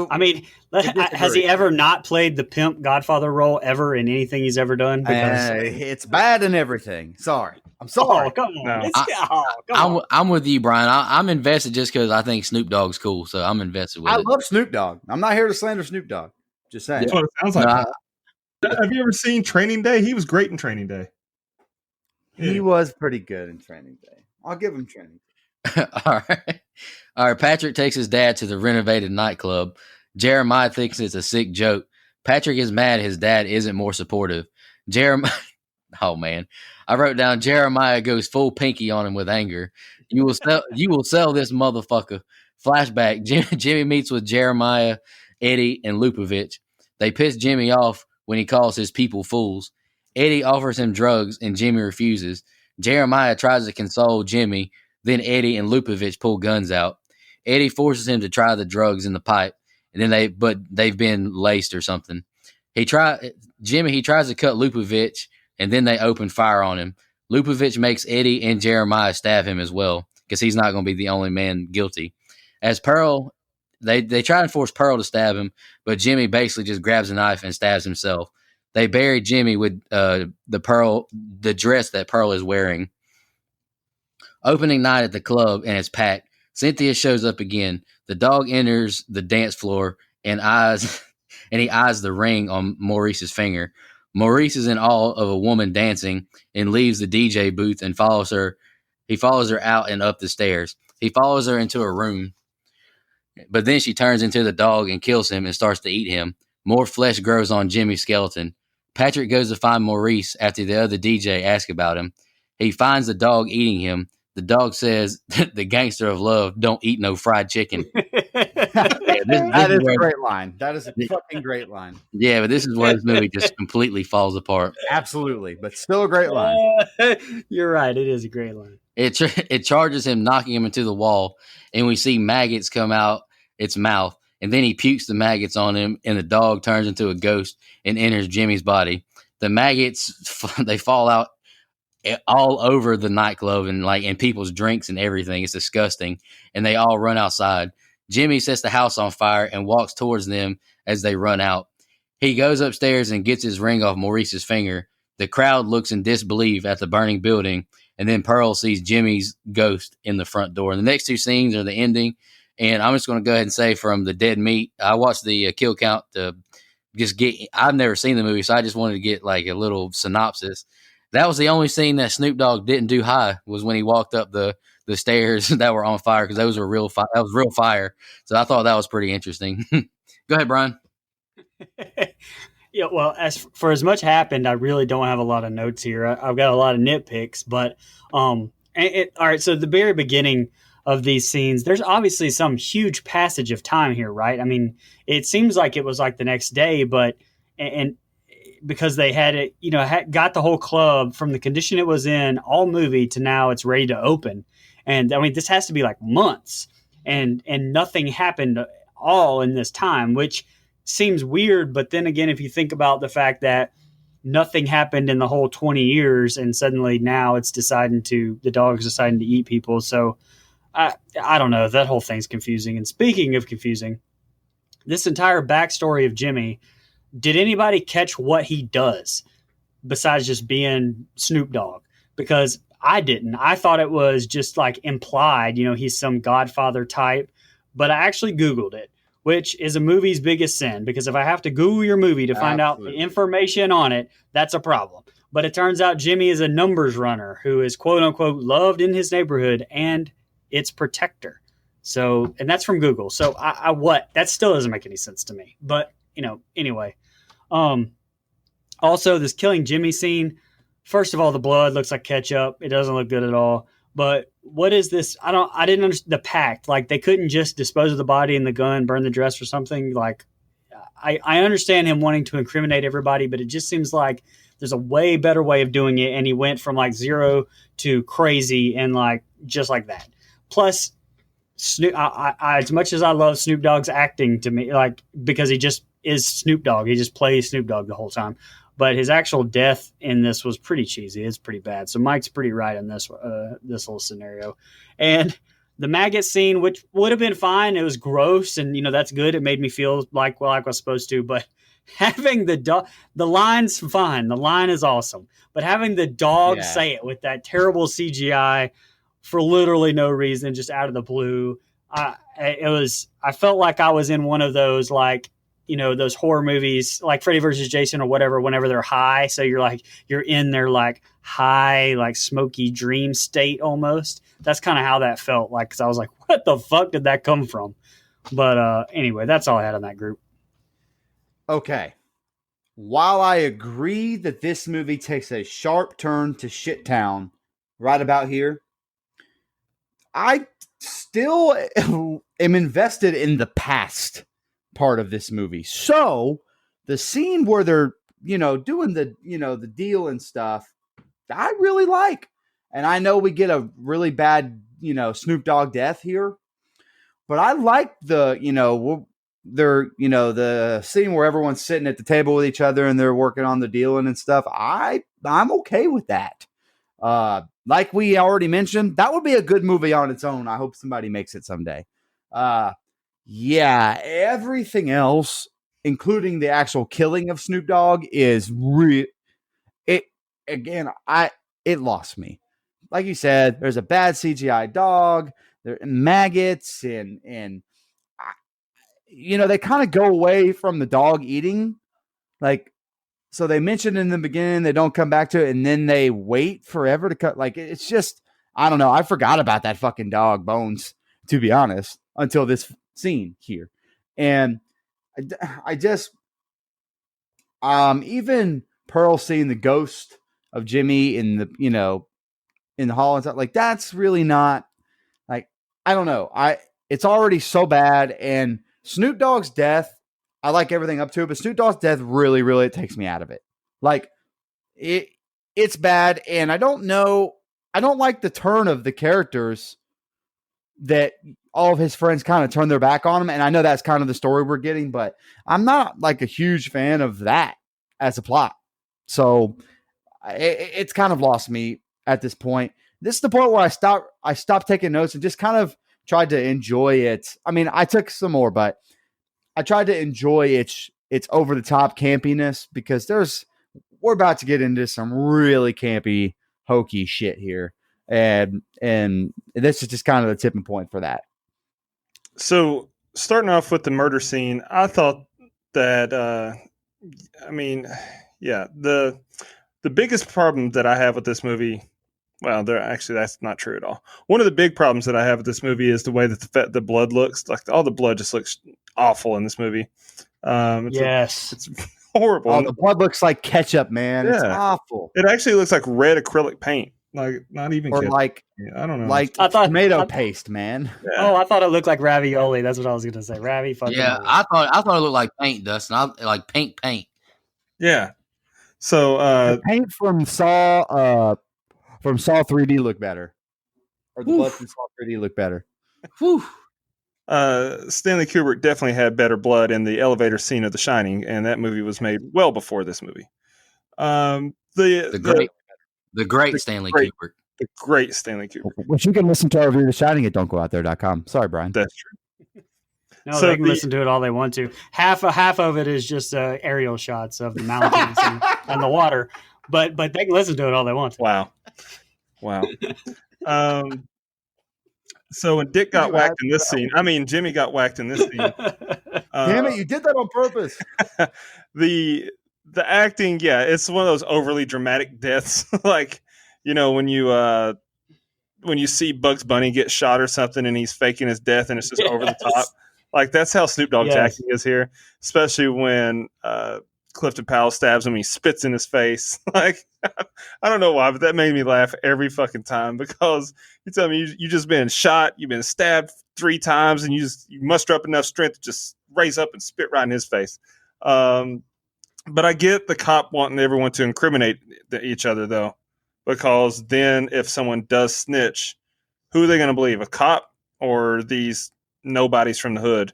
Speaker 7: I mean, has he ever not played the pimp Godfather role ever in anything he's ever done? Because
Speaker 5: it's bad and everything. Sorry. I'm sorry.
Speaker 7: oh, come on.
Speaker 6: No.
Speaker 7: Come on.
Speaker 4: I'm with you, Brian. I'm invested just because I think Snoop Dogg's cool, so I'm invested with
Speaker 5: I
Speaker 4: it.
Speaker 5: love Snoop Dogg. I'm not here to slander Snoop Dogg. Just saying.
Speaker 6: That's what it sounds like.
Speaker 4: No,
Speaker 6: Have you ever seen Training Day? He was great in Training Day.
Speaker 5: He was pretty good in Training Day. I'll give him Training Day.
Speaker 4: All right. Patrick takes his dad to the renovated nightclub. Jeremiah thinks it's a sick joke. Patrick is mad his dad isn't more supportive. Jeremiah, oh man, I wrote down Jeremiah goes full pinky on him with anger. You will sell this motherfucker. Flashback: Jimmy meets with Jeremiah, Eddie, and Lupovich. They piss Jimmy off when he calls his people fools. Eddie offers him drugs and Jimmy refuses. Jeremiah tries to console Jimmy. Then Eddie and Lupovich pull guns out. Eddie forces him to try the drugs in the pipe, and then they've been laced or something. He tries to cut Lupovich, and then they open fire on him. Lupovich makes Eddie and Jeremiah stab him as well, because he's not going to be the only man guilty. As Pearl, they try and force Pearl to stab him, but Jimmy basically just grabs a knife and stabs himself. They bury Jimmy with the dress that Pearl is wearing. Opening night at the club, and it's packed. Cynthia shows up again. The dog enters the dance floor and he eyes the ring on Maurice's finger. Maurice is in awe of a woman dancing and leaves the DJ booth and follows her. He follows her out and up the stairs. He follows her into a room, but then she turns into the dog and kills him and starts to eat him. More flesh grows on Jimmy's skeleton. Patrick goes to find Maurice after the other DJ asks about him. He finds the dog eating him. The dog says, "The gangster of love don't eat no fried chicken."
Speaker 5: That is a great line. That is a fucking great line.
Speaker 4: Yeah, but this is where this movie just completely falls apart.
Speaker 5: Absolutely, but still a great line.
Speaker 7: You're right. It is a great line.
Speaker 4: It charges him, knocking him into the wall, and we see maggots come out its mouth, and then he pukes the maggots on him, and the dog turns into a ghost and enters Jimmy's body. The maggots, they fall out all over the nightclub and people's drinks and everything. It's disgusting. And they all run outside. Jimmy sets the house on fire and walks towards them as they run out. He goes upstairs and gets his ring off Maurice's finger. The crowd looks in disbelief at the burning building, and then Pearl sees Jimmy's ghost in the front door. And the next two scenes are the ending. And I'm just going to go ahead and say, from the dead meat, I watched the kill count to just get. I've never seen the movie, so I just wanted to get like a little synopsis. That was the only scene that Snoop Dogg didn't do high, was when he walked up the stairs that were on fire, because those were real fire. That was real fire. So I thought that was pretty interesting. Go ahead, Brian.
Speaker 7: Yeah, well, as much happened, I really don't have a lot of notes here. I've got a lot of nitpicks, but all right. So the very beginning of these scenes, there's obviously some huge passage of time here, right? I mean, it seems like it was like the next day, but because they had it, got the whole club from the condition it was in all movie to now it's ready to open. And I mean, this has to be like months, and nothing happened all in this time, which seems weird. But then again, if you think about the fact that nothing happened in the whole 20 years and suddenly now it's the dog's deciding to eat people. So I don't know. That whole thing's confusing. And speaking of confusing, this entire backstory of Jimmy did anybody catch what he does besides just being Snoop Dogg? Because I didn't. I thought it was just like implied, he's some Godfather type, but I actually Googled it, which is a movie's biggest sin, because if I have to Google your movie to find out the information on it, that's a problem. But it turns out Jimmy is a numbers runner who is quote unquote loved in his neighborhood and its protector. So, and that's from Google. So that still doesn't make any sense to me, but anyway. Also this killing Jimmy scene. First of all, the blood looks like ketchup. It doesn't look good at all. But what is this? I didn't understand the pact. Like, they couldn't just dispose of the body and the gun, burn the dress or something. Like, I understand him wanting to incriminate everybody, but it just seems like there's a way better way of doing it. And he went from like 0 to crazy and like, just like that. Plus, as much as I love Snoop Dogg's acting, to me, like, because he just is Snoop Dogg, he just plays Snoop Dogg the whole time. But his actual death in this was pretty cheesy. It's pretty bad. So Mike's pretty right in this little scenario. And the maggot scene, which would have been fine, it was gross, and that's good. It made me feel like I was supposed to. But having the line's fine. The line is awesome. But having the dog say it with that terrible CGI for literally no reason, just out of the blue, I felt like I was in one of those like, those horror movies like Freddy versus Jason or whatever, whenever they're high. So you're in their like high, like smoky dream state almost. That's kind of how that felt like, because I was like, what the fuck did that come from? But anyway, that's all I had on that group.
Speaker 5: Okay. While I agree that this movie takes a sharp turn to shit town right about here, I still am invested in the past part of this movie. So the scene where they're, doing the, the deal and stuff, I really like. And I know we get a really bad, Snoop Dogg death here, but I like the, the scene where everyone's sitting at the table with each other and they're working on the dealing and stuff. I'm okay with that. Like we already mentioned, that would be a good movie on its own. I hope somebody makes it someday. Yeah, everything else, including the actual killing of Snoop Dogg, is it lost me. Like you said, there's a bad CGI dog, there are maggots, and they kind of go away from the dog eating. Like, so they mentioned in the beginning, they don't come back to it, and then they wait forever to cut. Like, it's just, I don't know. I forgot about that fucking dog, Bones, to be honest, until this scene here. And I just, even Pearl seeing the ghost of Jimmy in the, in the hall and stuff, like, that's really not, like, I don't know. It's already so bad. And Snoop Dogg's death, I like everything up to it, but Snoop Dogg's death really, really takes me out of it. Like, it's bad. And I don't like the turn of the characters that all of his friends kind of turn their back on him. And I know that's kind of the story we're getting, but I'm not like a huge fan of that as a plot. So it's kind of lost me at this point. This is the point where I stopped taking notes and just kind of tried to enjoy it. I mean, I took some more, but I tried to enjoy its over the top campiness, because we're about to get into some really campy, hokey shit here. And this is just kind of the tipping point for that.
Speaker 6: So starting off with the murder scene, I thought that, the biggest problem that I have with this movie, well, that's not true at all. One of the big problems that I have with this movie is the way that the blood looks. Like, all the blood just looks awful in this movie. It's horrible.
Speaker 5: Oh, the blood looks like ketchup, man. Yeah. It's awful.
Speaker 6: It actually looks like red acrylic paint. Like, not even
Speaker 5: or
Speaker 6: ketchup.
Speaker 5: Like,
Speaker 6: I don't know.
Speaker 5: Like tomato paste, man.
Speaker 7: Yeah. Oh, I thought it looked like ravioli. That's what I was going to say.
Speaker 4: Yeah, I thought it looked like paint, Dustin. Like paint.
Speaker 6: Yeah. So
Speaker 5: paint from Saw 3D look better, or the blood from Saw 3D look better.
Speaker 4: Whew.
Speaker 6: Stanley Kubrick definitely had better blood in the elevator scene of The Shining, and that movie was made well before this movie.
Speaker 4: The great Stanley Kubrick.
Speaker 6: The great Stanley Kubrick.
Speaker 5: Which you can listen to our review of The Shining at don'tgooutthere.com. Sorry, Brian.
Speaker 6: That's true.
Speaker 7: No, they can listen to it all they want to. Half of it is just aerial shots of the mountains and the water, but they can listen to it all they want to.
Speaker 6: Wow. So when Dick got whacked in this scene, Jimmy got whacked in this scene.
Speaker 5: Damn it, you did that on purpose.
Speaker 6: The acting, yeah, it's one of those overly dramatic deaths. Like, when you see Bugs Bunny get shot or something and he's faking his death and it's just over the top. Like, that's how Snoop Dogg's acting is here, especially when Clifton Powell stabs him and he spits in his face. Like, I don't know why, but that made me laugh every fucking time, because you tell me you just been shot, you've been stabbed 3 times, and you muster up enough strength to just raise up and spit right in his face. But I get the cop wanting everyone to incriminate each other, though, because then if someone does snitch, who are they going to believe? A cop or these nobodies from the hood?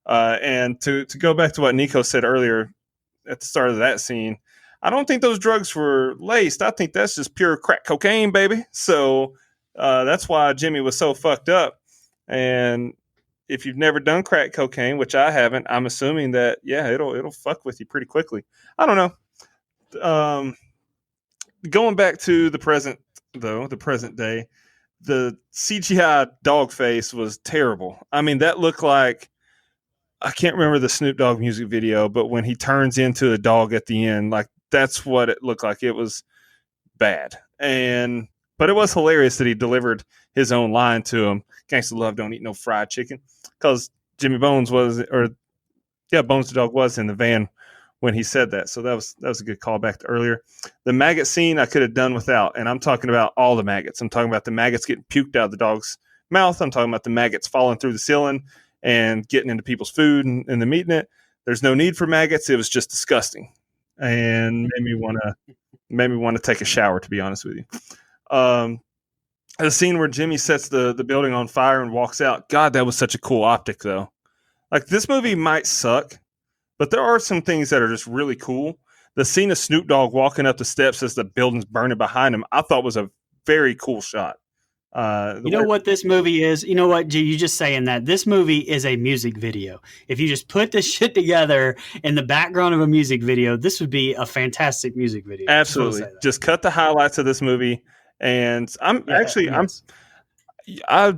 Speaker 6: And to go back to what Nico said earlier at the start of that scene, I don't think those drugs were laced. I think that's just pure crack cocaine, baby. So that's why Jimmy was so fucked up. And if you've never done crack cocaine, which I haven't, I'm assuming that, yeah, it'll fuck with you pretty quickly. I don't know. Going back to the present day, the CGI dog face was terrible. I mean, that looked like, I can't remember the Snoop Dogg music video, but when he turns into a dog at the end, like, that's what it looked like. It was bad. But it was hilarious that he delivered his own line to him. Gangsta love don't eat no fried chicken. Because Bones the dog was in the van when he said that. So that was a good callback to earlier. The maggot scene I could have done without, and I'm talking about all the maggots. I'm talking about the maggots getting puked out of the dog's mouth. I'm talking about the maggots falling through the ceiling and getting into people's food and them eating it. There's no need for maggots. It was just disgusting and made me want to take a shower, to be honest with you. The scene where Jimmy sets the building on fire and walks out. God, that was such a cool optic, though. Like, this movie might suck, but there are some things that are just really cool. The scene of Snoop Dogg walking up the steps as the building's burning behind him, I thought was a very cool shot.
Speaker 7: You know what this movie is? You know what, G, you just saying that. This movie is a music video. If you just put this shit together in the background of a music video, this would be a fantastic music video.
Speaker 6: Absolutely. Just cut the highlights of this movie. And I'm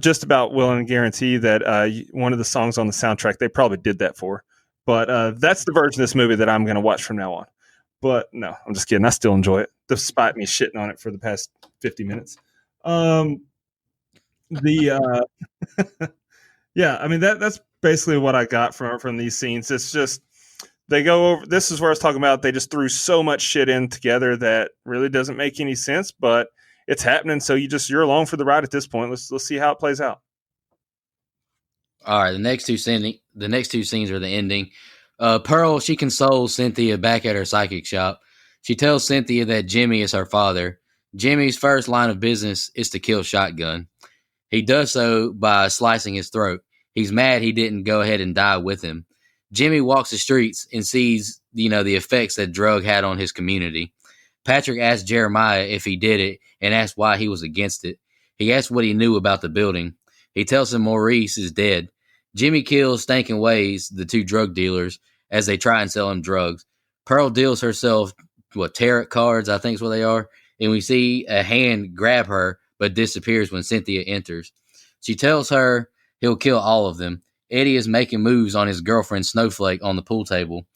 Speaker 6: just about willing to guarantee that one of the songs on the soundtrack, they probably did that for. But that's the version of this movie that I'm going to watch from now on. But no, I'm just kidding. I still enjoy it, despite me shitting on it for the past 50 minutes. Yeah, I mean, that's basically what I got from these scenes. It's just, they go over, this is where I was talking about, they just threw so much shit in together that really doesn't make any sense, but it's happening, so you're along for the ride at this point. Let's see how it plays out.
Speaker 4: All right, the next two scenes are the ending. Pearl, she consoles Cynthia back at her psychic shop. She tells Cynthia that Jimmy is her father. Jimmy's first line of business is to kill Shotgun. He does so by slicing his throat. He's mad he didn't go ahead and die with him. Jimmy walks the streets and sees, the effects that drug had on his community. Patrick asked Jeremiah if he did it and asked why he was against it. He asked what he knew about the building. He tells him Maurice is dead. Jimmy kills Stankin' Ways, the 2 drug dealers, as they try and sell him drugs. Pearl deals herself, tarot cards, I think is what they are, and we see a hand grab her but disappears when Cynthia enters. She tells her he'll kill all of them. Eddie is making moves on his girlfriend Snowflake on the pool table.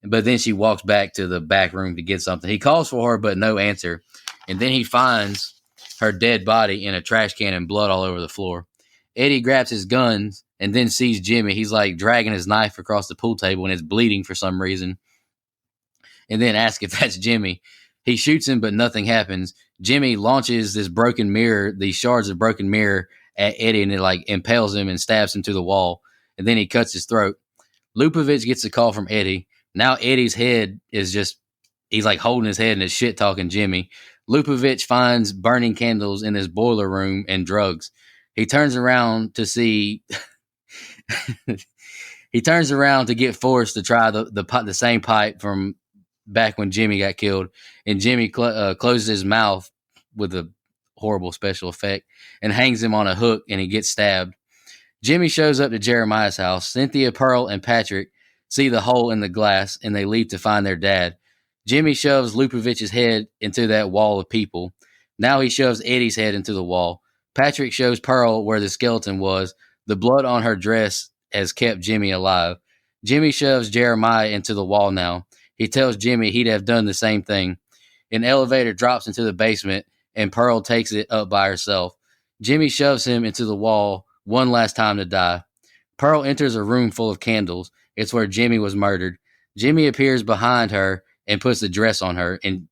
Speaker 4: But then she walks back to the back room to get something. He calls for her, but no answer. And then he finds her dead body in a trash can and blood all over the floor. Eddie grabs his guns and then sees Jimmy. He's like dragging his knife across the pool table and it's bleeding for some reason. And then asks if that's Jimmy. He shoots him, but nothing happens. Jimmy launches these shards of broken mirror at Eddie, and it like impales him and stabs him to the wall. And then he cuts his throat. Lupovich gets a call from Eddie. Now Eddie's head is he's like holding his head and is shit talking Jimmy. Lupovich finds burning candles in his boiler room and drugs. He turns around to see, he turns around to get Forrest to try the same pipe from back when Jimmy got killed. And Jimmy closes his mouth with a horrible special effect and hangs him on a hook and he gets stabbed. Jimmy shows up to Jeremiah's house. Cynthia, Pearl, and Patrick see the hole in the glass, and they leave to find their dad. Jimmy shoves Lupovich's head into that wall of people. Now he shoves Eddie's head into the wall. Patrick shows Pearl where the skeleton was. The blood on her dress has kept Jimmy alive. Jimmy shoves Jeremiah into the wall now. He tells Jimmy he'd have done the same thing. An elevator drops into the basement, and Pearl takes it up by herself. Jimmy shoves him into the wall one last time to die. Pearl enters a room full of candles. It's where Jimmy was murdered. Jimmy appears behind her and puts the dress on her, and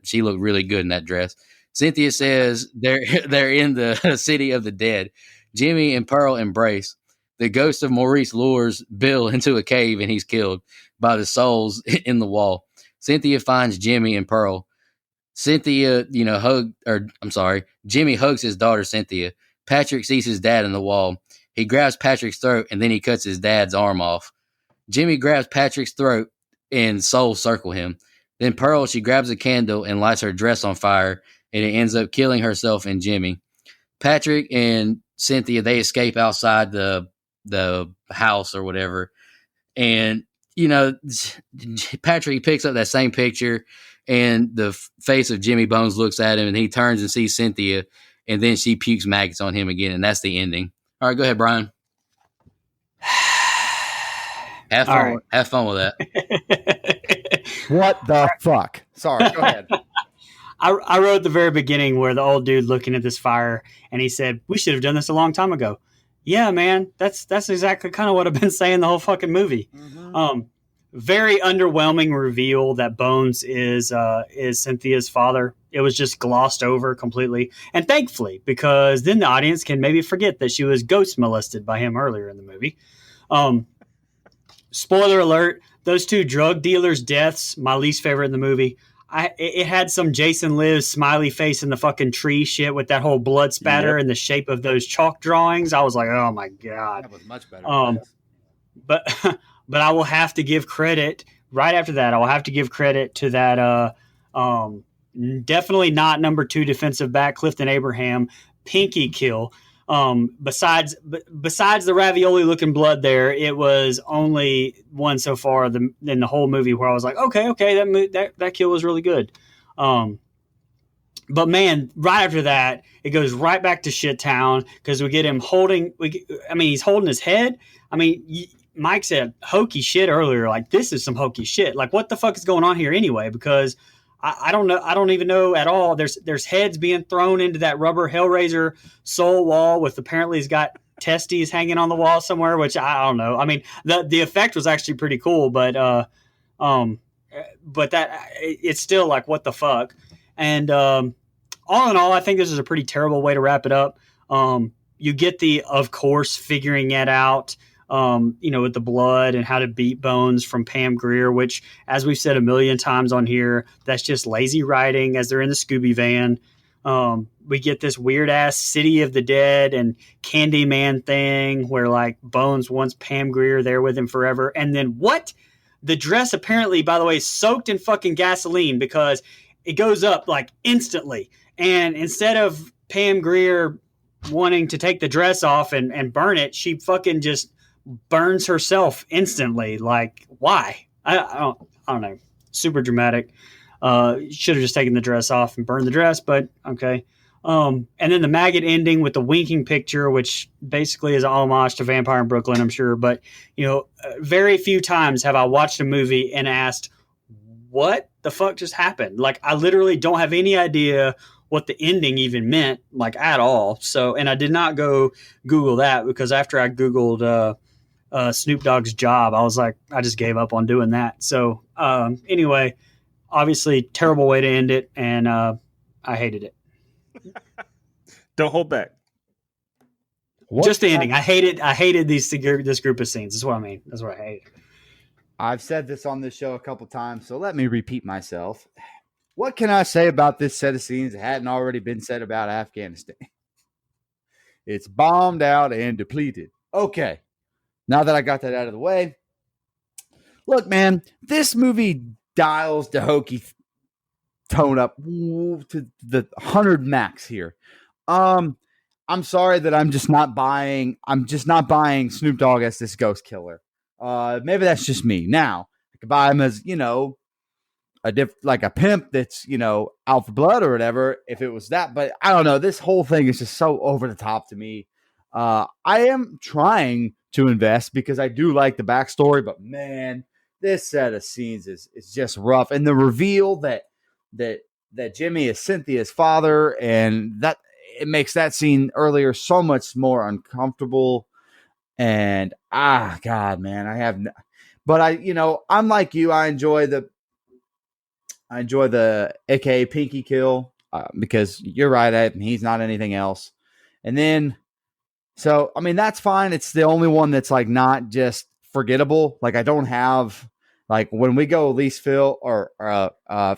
Speaker 4: she looked really good in that dress. Cynthia says they're in the city of the dead. Jimmy and Pearl embrace. The ghost of Maurice lures Bill into a cave, and he's killed by the souls in the wall. Cynthia finds Jimmy and Pearl. Jimmy hugs his daughter Cynthia. Patrick sees his dad in the wall. He grabs Patrick's throat, and then he cuts his dad's arm off. Jimmy grabs Patrick's throat, and souls circle him. Then Pearl, she grabs a candle and lights her dress on fire, and it ends up killing herself and Jimmy. Patrick and Cynthia, they escape outside the house or whatever. And, Patrick picks up that same picture, and the face of Jimmy Bones looks at him, and he turns and sees Cynthia, and then she pukes maggots on him again, and that's the ending. All right, go ahead, Brian. Have fun with that.
Speaker 5: What the fuck? Sorry, go ahead.
Speaker 7: I wrote at the very beginning where the old dude looking at this fire, and he said, "We should have done this a long time ago." Yeah, man, that's exactly kind of what I've been saying the whole fucking movie. Mm-hmm. Very underwhelming reveal that Bones is Cynthia's father. It was just glossed over completely, and thankfully, because then the audience can maybe forget that she was ghost molested by him earlier in the movie. Spoiler alert: those two drug dealers' deaths, my least favorite in the movie. It had some Jason Lives smiley face in the fucking tree shit with that whole blood spatter in the shape of those chalk drawings. I was like, oh my God.
Speaker 5: That was much better.
Speaker 7: But I will have to give credit right after that. I will have to give credit to that. Definitely not number 2 defensive back, Clifton Abraham, pinky kill. Besides the ravioli looking blood there, it was only one so far in the whole movie where I was like, okay, that kill was really good. But man, right after that, it goes right back to shit town because we get him he's holding his head. I mean, Mike said hokey shit earlier. Like, this is some hokey shit. Like, what the fuck is going on here anyway? Because I don't know. I don't even know at all. There's heads being thrown into that rubber Hellraiser soul wall with apparently he's got testes hanging on the wall somewhere, which I don't know. I mean, the effect was actually pretty cool, but that it's still like, what the fuck? And all in all, I think this is a pretty terrible way to wrap it up. You get of course, figuring it out. With the blood and how to beat Bones from Pam Grier, which, as we've said a million times on here, that's just lazy writing as they're in the Scooby van. We get this weird ass City of the Dead and Candyman thing where like Bones wants Pam Grier there with him forever. And then what? The dress apparently, by the way, is soaked in fucking gasoline because it goes up like instantly. And instead of Pam Grier wanting to take the dress off and burn it, she fucking just burns herself instantly. Like, why? I don't know. Super dramatic. Should have just taken the dress off and burned the dress, but okay. And then the maggot ending with the winking picture, which basically is an homage to Vampire in Brooklyn, I'm sure. But, very few times have I watched a movie and asked, what the fuck just happened? Like, I literally don't have any idea what the ending even meant, like, at all. So, and I did not go Google that because after I Googled Snoop Dogg's job, I was like, I just gave up on doing that. So anyway, obviously terrible way to end it, and I hated it.
Speaker 6: Don't hold back.
Speaker 7: Just the ending. I hated this group of scenes. That's what I mean. That's what I hate.
Speaker 5: I've said this on this show a couple times, so let me repeat myself. What can I say about this set of scenes that hadn't already been said about Afghanistan? It's bombed out and depleted. Okay. Now that I got that out of the way, look, man, this movie dials the hokey tone up to the 100 max here. I'm I'm sorry that I'm just not buying Snoop Dogg as this ghost killer. Maybe that's just me. Now, I could buy him as, like a pimp that's, out for blood or whatever, if it was that. But I don't know. This whole thing is just so over the top to me. I am trying to invest because I do like the backstory, but man, this set of scenes is just rough. And the reveal that Jimmy is Cynthia's father, and that it makes that scene earlier so much more uncomfortable. And God, man, but I'm like you. I enjoy the AKA Pinky kill because you're right, he's not anything else. And then, so I mean, that's fine. It's the only one that's like not just forgettable. Like I don't have like when we go least fill or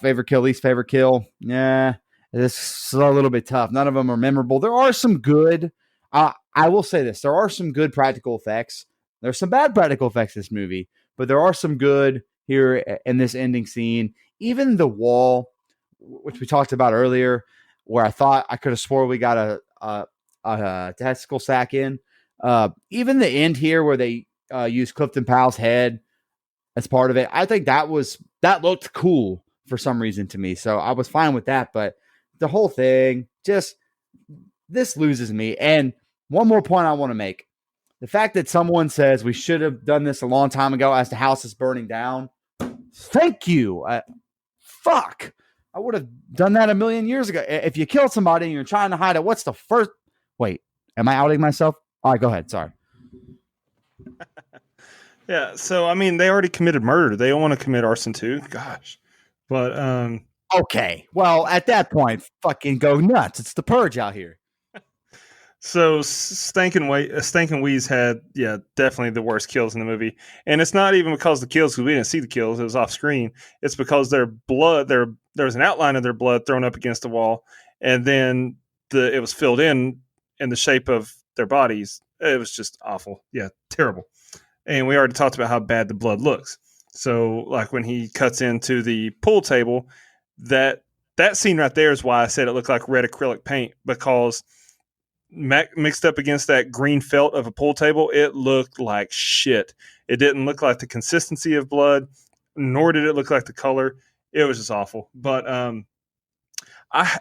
Speaker 5: favorite kill, least favorite kill. Yeah, it's a little bit tough. None of them are memorable. There are some good. I will say this: there are some good practical effects. There's some bad practical effects in this movie, but there are some good here in this ending scene. Even the wall, which we talked about earlier, where I thought I could have swore we got a testicle sack in. Even the end here where they use Clifton Powell's head as part of it, I think that looked cool for some reason to me. So I was fine with that, but the whole thing this loses me. And one more point I want to make. The fact that someone says we should have done this a long time ago as the house is burning down. Thank you. Fuck. I would have done that a million years ago. If you kill somebody and you're trying to hide it, what's the first... Wait, am I outing myself? All right, go ahead. Sorry.
Speaker 6: Yeah, so, I mean, they already committed murder. They don't want to commit arson too. Gosh. But,
Speaker 5: okay. Well, at that point, fucking go nuts. It's the purge out here.
Speaker 6: So Stankin' Weeze had, definitely the worst kills in the movie. And it's not even because of the kills, because we didn't see the kills. It was off screen. It's because their blood, there was an outline of their blood thrown up against the wall. And then it was filled in the shape of their bodies. It was just awful. Yeah, terrible. And we already talked about how bad the blood looks. So like when he cuts into the pool table, that scene right there is why I said it looked like red acrylic paint, because mixed up against that green felt of a pool table, it looked like shit. It didn't look like the consistency of blood, nor did it look like the color. It was just awful. But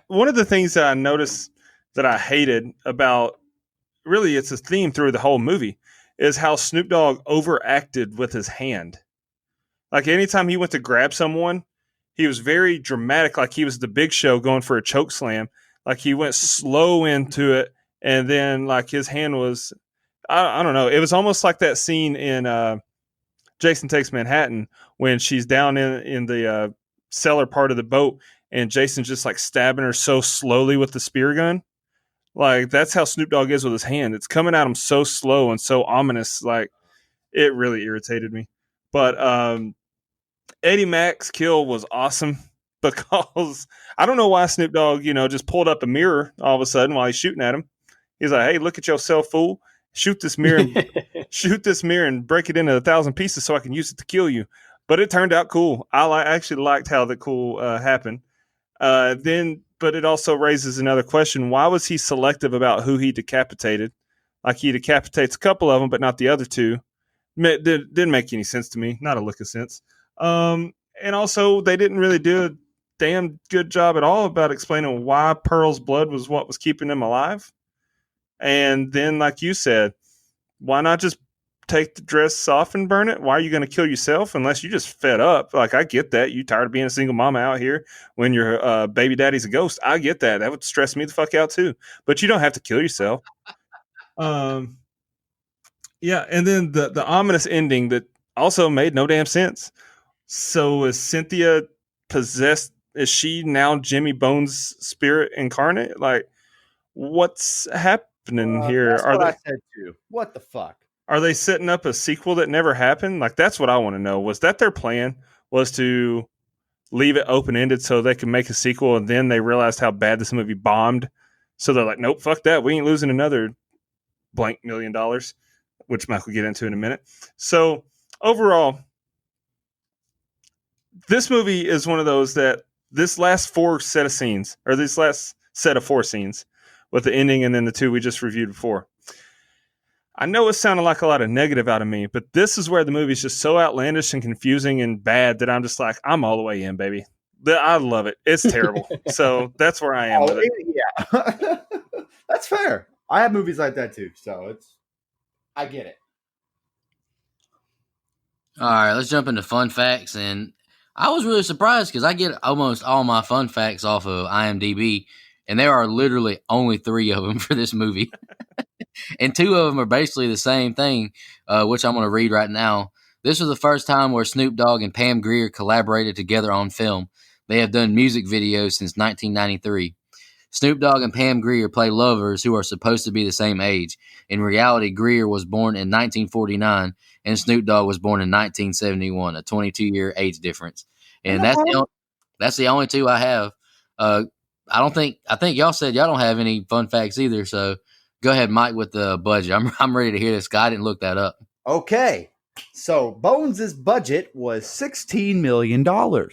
Speaker 6: one of the things that I noticed that I hated about, really it's a theme through the whole movie, is how Snoop Dogg overacted with his hand. Like anytime he went to grab someone, he was very dramatic, like he was the Big Show going for a choke slam. Like he went slow into it. And then, like, his hand was, I don't know. It was almost like that scene in Jason Takes Manhattan when she's down in the cellar part of the boat and Jason's just, like, stabbing her so slowly with the spear gun. Like, that's how Snoop Dogg is with his hand. It's coming at him so slow and so ominous. Like, it really irritated me. But Eddie Mac's kill was awesome because I don't know why Snoop Dogg, just pulled up a mirror all of a sudden while he's shooting at him. He's like, "Hey, look at yourself, fool! Shoot this mirror, and break it into 1,000 pieces so I can use it to kill you." But it turned out cool. I actually liked how the cool happened. But it also raises another question: why was he selective about who he decapitated? Like he decapitates a couple of them, but not the other two. Didn't make any sense to me. Not a lick of sense. And also, they didn't really do a damn good job at all about explaining why Pearl's blood was what was keeping him alive. And then, like you said, why not just take the dress off and burn it? Why are you going to kill yourself unless you just fed up? Like, I get that. You tired of being a single mama out here when your baby daddy's a ghost. I get that. That would stress me the fuck out too. But you don't have to kill yourself. Yeah, and then the ominous ending that also made no damn sense. So is Cynthia possessed? Is she now Jimmy Bones' spirit incarnate? Like, what's happening here?
Speaker 5: That's what I said too. What the fuck?
Speaker 6: Are they setting up a sequel that never happened? Like, that's what I want to know. Was that their plan? Was to leave it open-ended so they could make a sequel, and then they realized how bad this movie bombed? So they're like, nope, fuck that. We ain't losing another blank $1 million, which Mike will get into in a minute. So overall, this movie is one of those that this last four scenes with the ending and then the two we just reviewed before. I know it sounded like a lot of negative out of me, but this is where the movie's just so outlandish and confusing and bad that I'm just like, I'm all the way in, baby. I love it. It's terrible. So that's where I am with it.
Speaker 5: Yeah. That's fair. I have movies like that too, so I get it.
Speaker 4: All right, let's jump into fun facts. And I was really surprised because I get almost all my fun facts off of IMDb, and there are literally only 3 of them for this movie. And 2 of them are basically the same thing, which I'm going to read right now. This was the first time where Snoop Dogg and Pam Grier collaborated together on film. They have done music videos since 1993. Snoop Dogg and Pam Grier play lovers who are supposed to be the same age. In reality, Grier was born in 1949 and Snoop Dogg was born in 1971, a 22-year age difference. And that's the only 2 I have. I think y'all said y'all don't have any fun facts either. So go ahead, Mike, with the budget. I'm ready to hear this. I didn't look that up.
Speaker 5: Okay. So Bones' budget was $16 million.
Speaker 6: You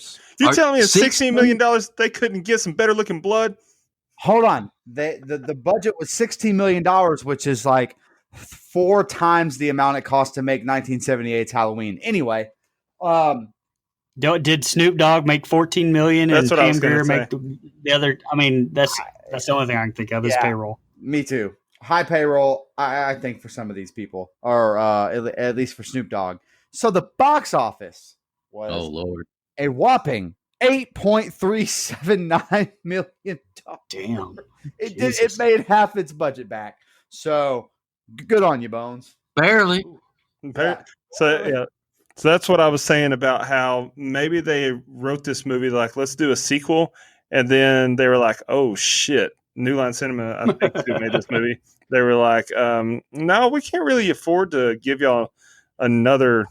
Speaker 6: telling me at $16 million they couldn't get some better looking blood?
Speaker 5: Hold on. The budget was $16 million, which is like 4 times the amount it cost to make 1978's Halloween. Anyway,
Speaker 7: did Snoop Dogg make $14 million and
Speaker 6: That's what I
Speaker 7: Pam
Speaker 6: was gonna
Speaker 7: Grier
Speaker 6: say.
Speaker 7: make the other? I mean, that's the only thing I can think of is
Speaker 5: Yeah.
Speaker 7: payroll.
Speaker 5: Me too. High payroll, I think, for some of these people, or at least for Snoop Dogg. So the box office was
Speaker 4: Oh, Lord.
Speaker 5: a whopping $8.379 million.
Speaker 7: Damn.
Speaker 5: It made half its budget back. So good on you, Bones.
Speaker 4: Barely.
Speaker 6: So that's what I was saying about how maybe they wrote this movie like, let's do a sequel, and then they were like, oh shit, New Line Cinema, I think, who made this movie. They were like, no, we can't really afford to give y'all another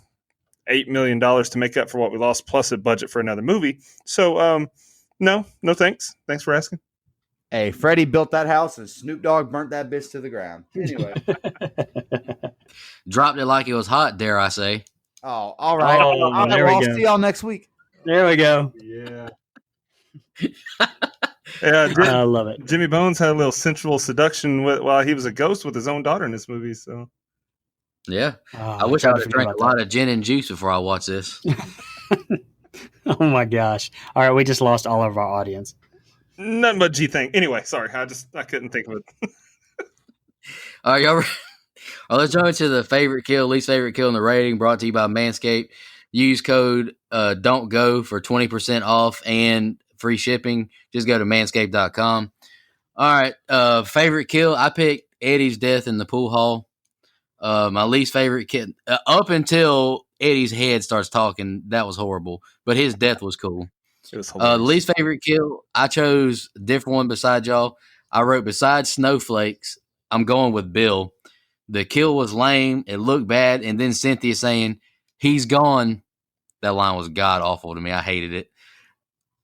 Speaker 6: $8 million to make up for what we lost, plus a budget for another movie. So, no thanks. Thanks for asking.
Speaker 5: Hey, Freddie built that house and Snoop Dogg burnt that bitch to the ground. Anyway.
Speaker 4: Dropped it like it was hot, dare I say.
Speaker 5: Oh, all right.
Speaker 7: Oh, there we
Speaker 5: I'll
Speaker 7: go.
Speaker 5: see y'all next week.
Speaker 7: There we go.
Speaker 6: Yeah.
Speaker 7: I love it.
Speaker 6: Jimmy Bones had a little sensual seduction while he was a ghost with his own daughter in this movie. So,
Speaker 4: Yeah.
Speaker 7: Oh,
Speaker 4: I wish I would have
Speaker 7: forgot
Speaker 4: drank a
Speaker 7: about
Speaker 4: lot of gin and juice before I watched this.
Speaker 7: that. Oh my gosh! All right, we just lost all of our audience.
Speaker 6: nothing but G thing. Anyway, sorry, I couldn't think of it.
Speaker 4: All right, y'all. Let's jump into the favorite kill, least favorite kill in the rating, brought to you by Manscaped. Use code don't go for 20% off and free shipping. Just go to manscaped.com. All right. Favorite kill. I picked Eddie's death in the pool hall. My least favorite kill, up until Eddie's head starts talking, that was horrible, but his death was cool.
Speaker 6: It was hilarious.
Speaker 4: Least favorite kill. I chose a different one beside y'all. I wrote besides snowflakes, I'm going with Bill. The kill was lame. It looked bad. And then Cynthia saying, he's gone. That line was god awful to me. I hated it.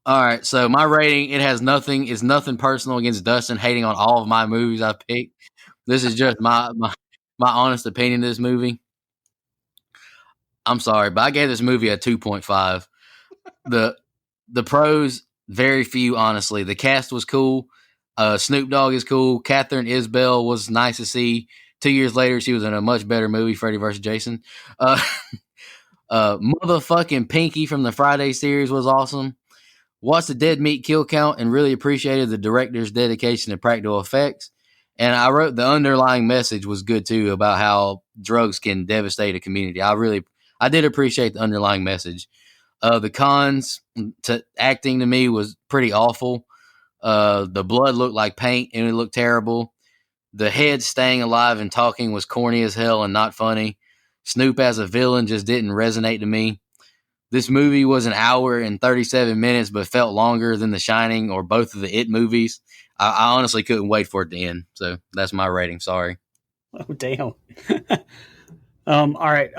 Speaker 4: All right. So my rating, it's nothing personal against Dustin hating on all of my movies I picked. This is just my honest opinion of this movie. I'm sorry, but I gave this movie a 2.5. The pros, very few, honestly. The cast was cool. Snoop Dogg is cool. Catherine Isbell was nice to see. 2 years later, she was in a much better movie, Freddy vs. Jason. Motherfucking Pinky from the Friday series was awesome. Watched the Dead Meat kill count and really appreciated the director's dedication to practical effects. And I wrote the underlying message was good too about how drugs can devastate a community. I did appreciate the underlying message. The cons to acting to me was pretty awful. The blood looked like paint and it looked terrible. The head staying alive and talking was corny as hell and not funny. Snoop as a villain just didn't resonate to me. This movie was an hour and 37 minutes, but felt longer than The Shining or both of the It movies. I honestly couldn't wait for it to end. So that's my rating. Sorry.
Speaker 7: Oh, damn. All right.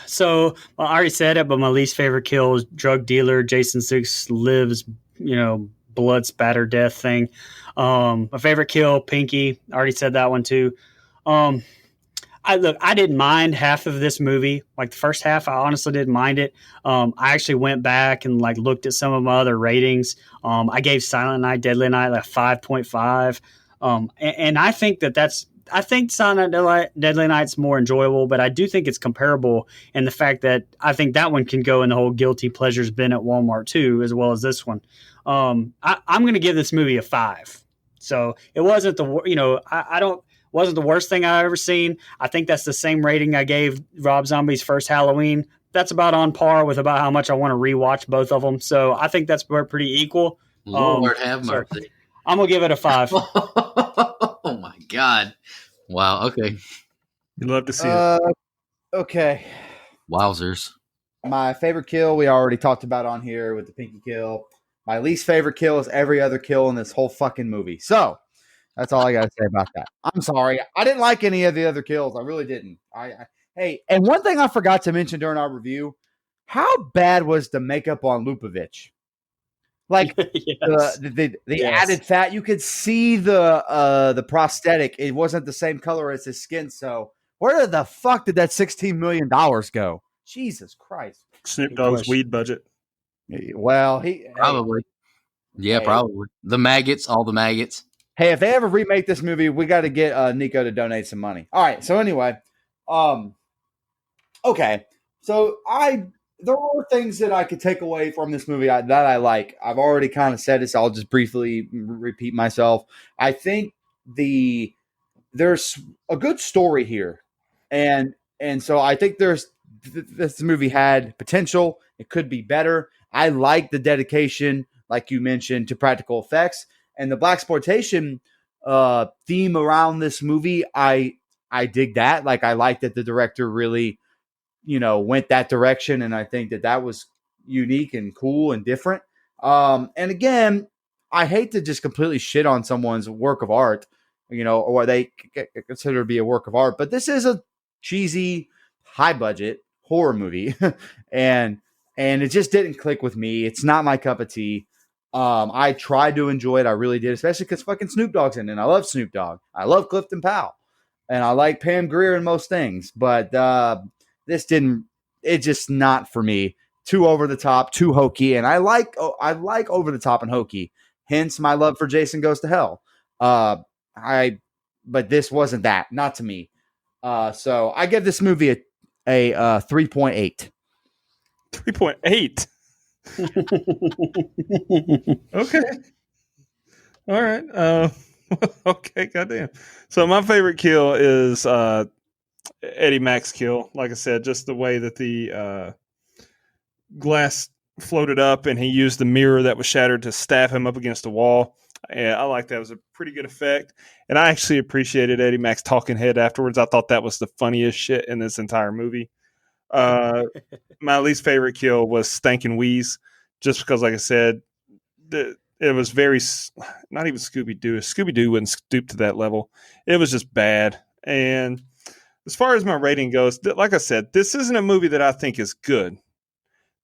Speaker 7: So I already said it, but my least favorite kill is drug dealer Jason Six lives, blood spatter death thing. My favorite kill, Pinky. I already said that one too. I didn't mind half of this movie. Like the first half, I honestly didn't mind it. I actually went back and looked at some of my other ratings. I gave Silent Night, Deadly Night 5.5. And I think I think Silent Night, Deadly Night's more enjoyable, but I do think it's comparable in the fact that I think that one can go in the whole guilty pleasures bin at Walmart too, as well as this one. I'm going to give this movie a 5. So it wasn't I don't wasn't the worst thing I've ever seen. I think that's the same rating I gave Rob Zombie's first Halloween. That's about on par with about how much I want to rewatch both of them. So I think that's pretty equal.
Speaker 4: Lord have
Speaker 7: so
Speaker 4: mercy.
Speaker 7: I'm gonna give it a 5.
Speaker 4: Oh my God. Wow. Okay.
Speaker 6: You'd love to see it.
Speaker 5: Okay.
Speaker 4: Wowzers.
Speaker 5: My favorite kill we already talked about on here with the pinky kill. My least favorite kill is every other kill in this whole fucking movie. So that's all I got to say about that. I'm sorry. I didn't like any of the other kills. I really didn't. Hey, and one thing I forgot to mention during our review, how bad was the makeup on Lupovich? Like
Speaker 7: Yes.
Speaker 5: the
Speaker 7: Yes.
Speaker 5: added fat, you could see the prosthetic. It wasn't the same color as his skin. So where the fuck did that $16 million go? Jesus Christ.
Speaker 6: Snoop Dogg's weed budget.
Speaker 5: Well,
Speaker 4: Probably. Yeah,
Speaker 5: Hey.
Speaker 4: probably. The maggots, all the maggots.
Speaker 5: Hey, if they ever remake this movie, we got to get Nico to donate some money. All right. So anyway, okay. So there were things that I could take away from this movie that I like. I've already kind of said this. I'll just briefly repeat myself. I think there's a good story here, and so I think this movie had potential. It could be better. I like the dedication, like you mentioned, to practical effects and the blaxploitation theme around this movie. I dig that. Like, I like that the director really, went that direction, and I think that was unique and cool and different. And again, I hate to just completely shit on someone's work of art, or what they consider to be a work of art, but this is a cheesy, high budget horror movie, and it just didn't click with me. It's not my cup of tea. I tried to enjoy it. I really did, especially because fucking Snoop Dogg's in it. And I love Snoop Dogg. I love Clifton Powell. And I like Pam Grier in most things. But it's just not for me. Too over the top, too hokey. And I like over the top and hokey. Hence my love for Jason Goes to Hell. But this wasn't that. Not to me. So I give this movie a 3.8.
Speaker 6: 3.8. Okay. All right. Okay. Goddamn. So my favorite kill is Eddie Mack's kill. Like I said, just the way that the glass floated up and he used the mirror that was shattered to stab him up against the wall. And I like that. It was a pretty good effect. And I actually appreciated Eddie Mack's talking head afterwards. I thought that was the funniest shit in this entire movie. My least favorite kill was Stankin' Wheeze, just because, like I said, it was very, not even Scooby-Doo. Scooby-Doo wouldn't stoop to that level. It was just bad. And as far as my rating goes, like I said, this isn't a movie that I think is good.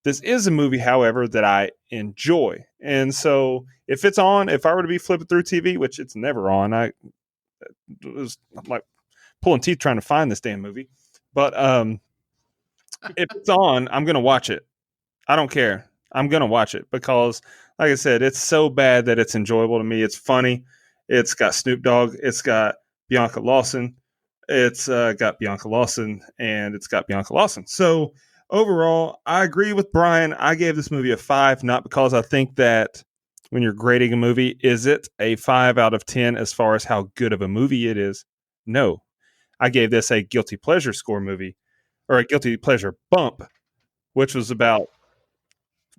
Speaker 6: This is a movie, however, that I enjoy. And so if it's on, if I were to be flipping through TV, which it's never on, it was like pulling teeth trying to find this damn movie. But if it's on, I'm going to watch it. I don't care. I'm going to watch it because, like I said, it's so bad that it's enjoyable to me. It's funny. It's got Snoop Dogg. It's got Bianca Lawson. It's got Bianca Lawson, and it's got Bianca Lawson. So overall, I agree with Brian. I gave this movie a 5, not because I think that when you're grading a movie, is it a 5 out of 10 as far as how good of a movie it is? No. I gave this a guilty pleasure score movie, or a guilty pleasure bump, which was about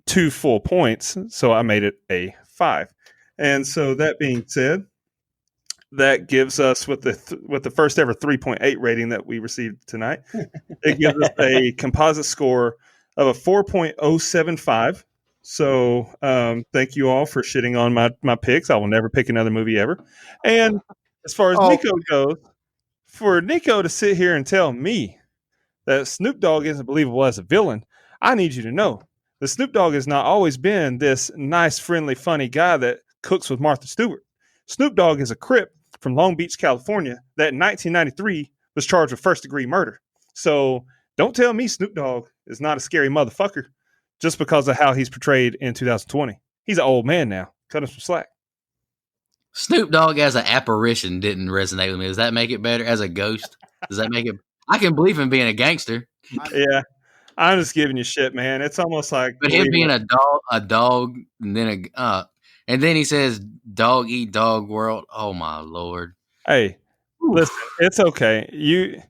Speaker 6: 2 full points. So I made it a 5. And so that being said, that gives us with the first ever 3.8 rating that we received tonight, it gives us a composite score of a 4.075. So thank you all for shitting on my picks. I will never pick another movie ever. And as far as Nico goes, for Nico to sit here and tell me that Snoop Dogg isn't believable as a villain, I need you to know that Snoop Dogg has not always been this nice, friendly, funny guy that cooks with Martha Stewart. Snoop Dogg is a Crypt from Long Beach, California, that in 1993 was charged with first-degree murder. So don't tell me Snoop Dogg is not a scary motherfucker just because of how he's portrayed in 2020. He's an old man now. Cut him some slack.
Speaker 4: Snoop Dogg as an apparition didn't resonate with me. Does that make it better? As a ghost? Does that make it? I can believe him being a gangster,
Speaker 6: Yeah, I'm just giving you shit, man. It's almost like
Speaker 4: but him being
Speaker 6: believing-
Speaker 4: a dog, and then he says, "Dog eat dog world." Oh my lord!
Speaker 6: Hey,
Speaker 4: Oof.
Speaker 6: listen, it's okay. You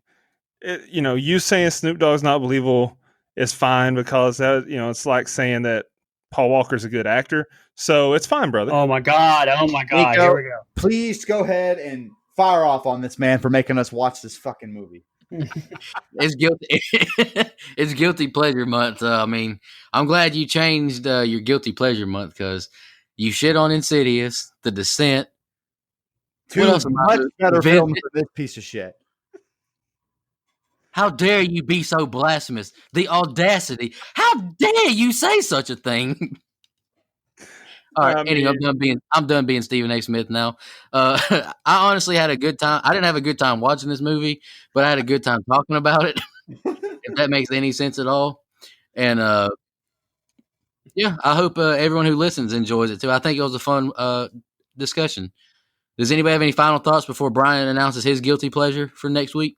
Speaker 6: saying Snoop Dogg's not believable is fine because that it's like saying that Paul Walker's a good actor. So it's fine, brother.
Speaker 7: Oh my god!
Speaker 5: Nico,
Speaker 7: Here we go.
Speaker 5: Please go ahead and fire off on this man for making us watch this fucking movie.
Speaker 4: It's guilty. It's guilty pleasure month. I mean, I'm glad you changed your guilty pleasure month because you shit on Insidious, The Descent.
Speaker 5: Two
Speaker 4: What else am I
Speaker 5: much
Speaker 4: doing?
Speaker 5: better
Speaker 4: Vin-
Speaker 5: films than this piece of shit.
Speaker 4: How dare you be so blasphemous? The audacity! How dare you say such a thing? All right,
Speaker 6: I
Speaker 4: anyway,
Speaker 6: mean-
Speaker 4: I'm done being Stephen A. Smith now. I honestly had a good time. I didn't have a good time watching this movie, but I had a good time talking about it. If that makes any sense at all. And yeah, I hope everyone who listens enjoys it too. I think it was a fun discussion. Does anybody have any final thoughts before Brian announces his guilty pleasure for next week?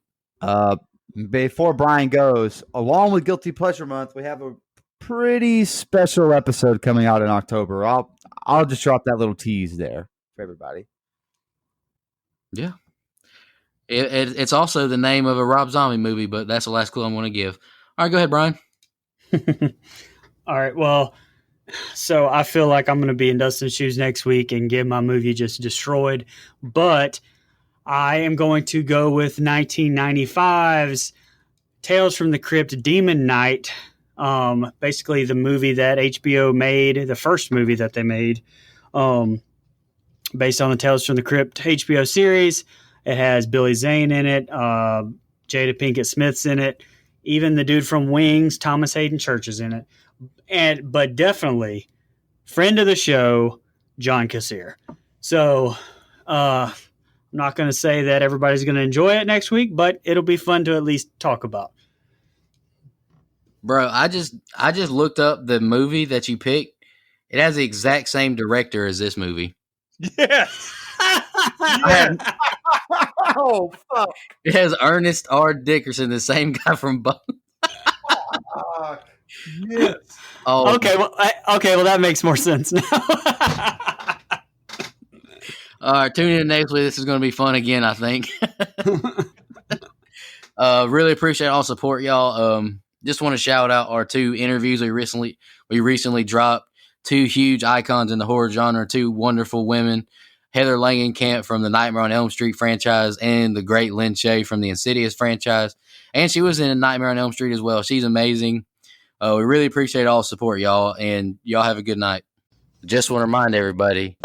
Speaker 5: Before Brian goes, along with Guilty Pleasure Month, we have a pretty special episode coming out in October. I'll just drop that little tease there for everybody.
Speaker 4: Yeah. It's also the name of a Rob Zombie movie, but that's the last clue I'm going to give. All right, go ahead, Brian.
Speaker 7: All right. Well, so I feel like I'm going to be in Dustin's shoes next week and get my movie just destroyed. But I am going to go with 1995's Tales from the Crypt Demon Knight. Basically the movie that HBO made, the first movie that they made, based on the Tales from the Crypt HBO series. It has Billy Zane in it, Jada Pinkett Smith's in it, even the dude from Wings, Thomas Hayden Church is in it, but definitely friend of the show, John Kassir. So I'm not going to say that everybody's going to enjoy it next week, but it'll be fun to at least talk about.
Speaker 4: Bro, I just looked up the movie that you picked. It has the exact same director as this movie.
Speaker 6: Yes.
Speaker 5: Oh, fuck.
Speaker 4: It has Ernest R. Dickerson, the same guy from Bone.
Speaker 6: Yes.
Speaker 4: Oh,
Speaker 7: Okay, well, that makes more sense now.
Speaker 4: all right, tune in next week. This is going to be fun again, I think. Really appreciate all support, y'all. Just want to shout out our two interviews we recently dropped. Two huge icons in the horror genre, two wonderful women, Heather Langenkamp from the Nightmare on Elm Street franchise and the great Lynn Shay from the Insidious franchise. And she was in Nightmare on Elm Street as well. She's amazing. We really appreciate all the support, y'all, and y'all have a good night. Just want to remind everybody,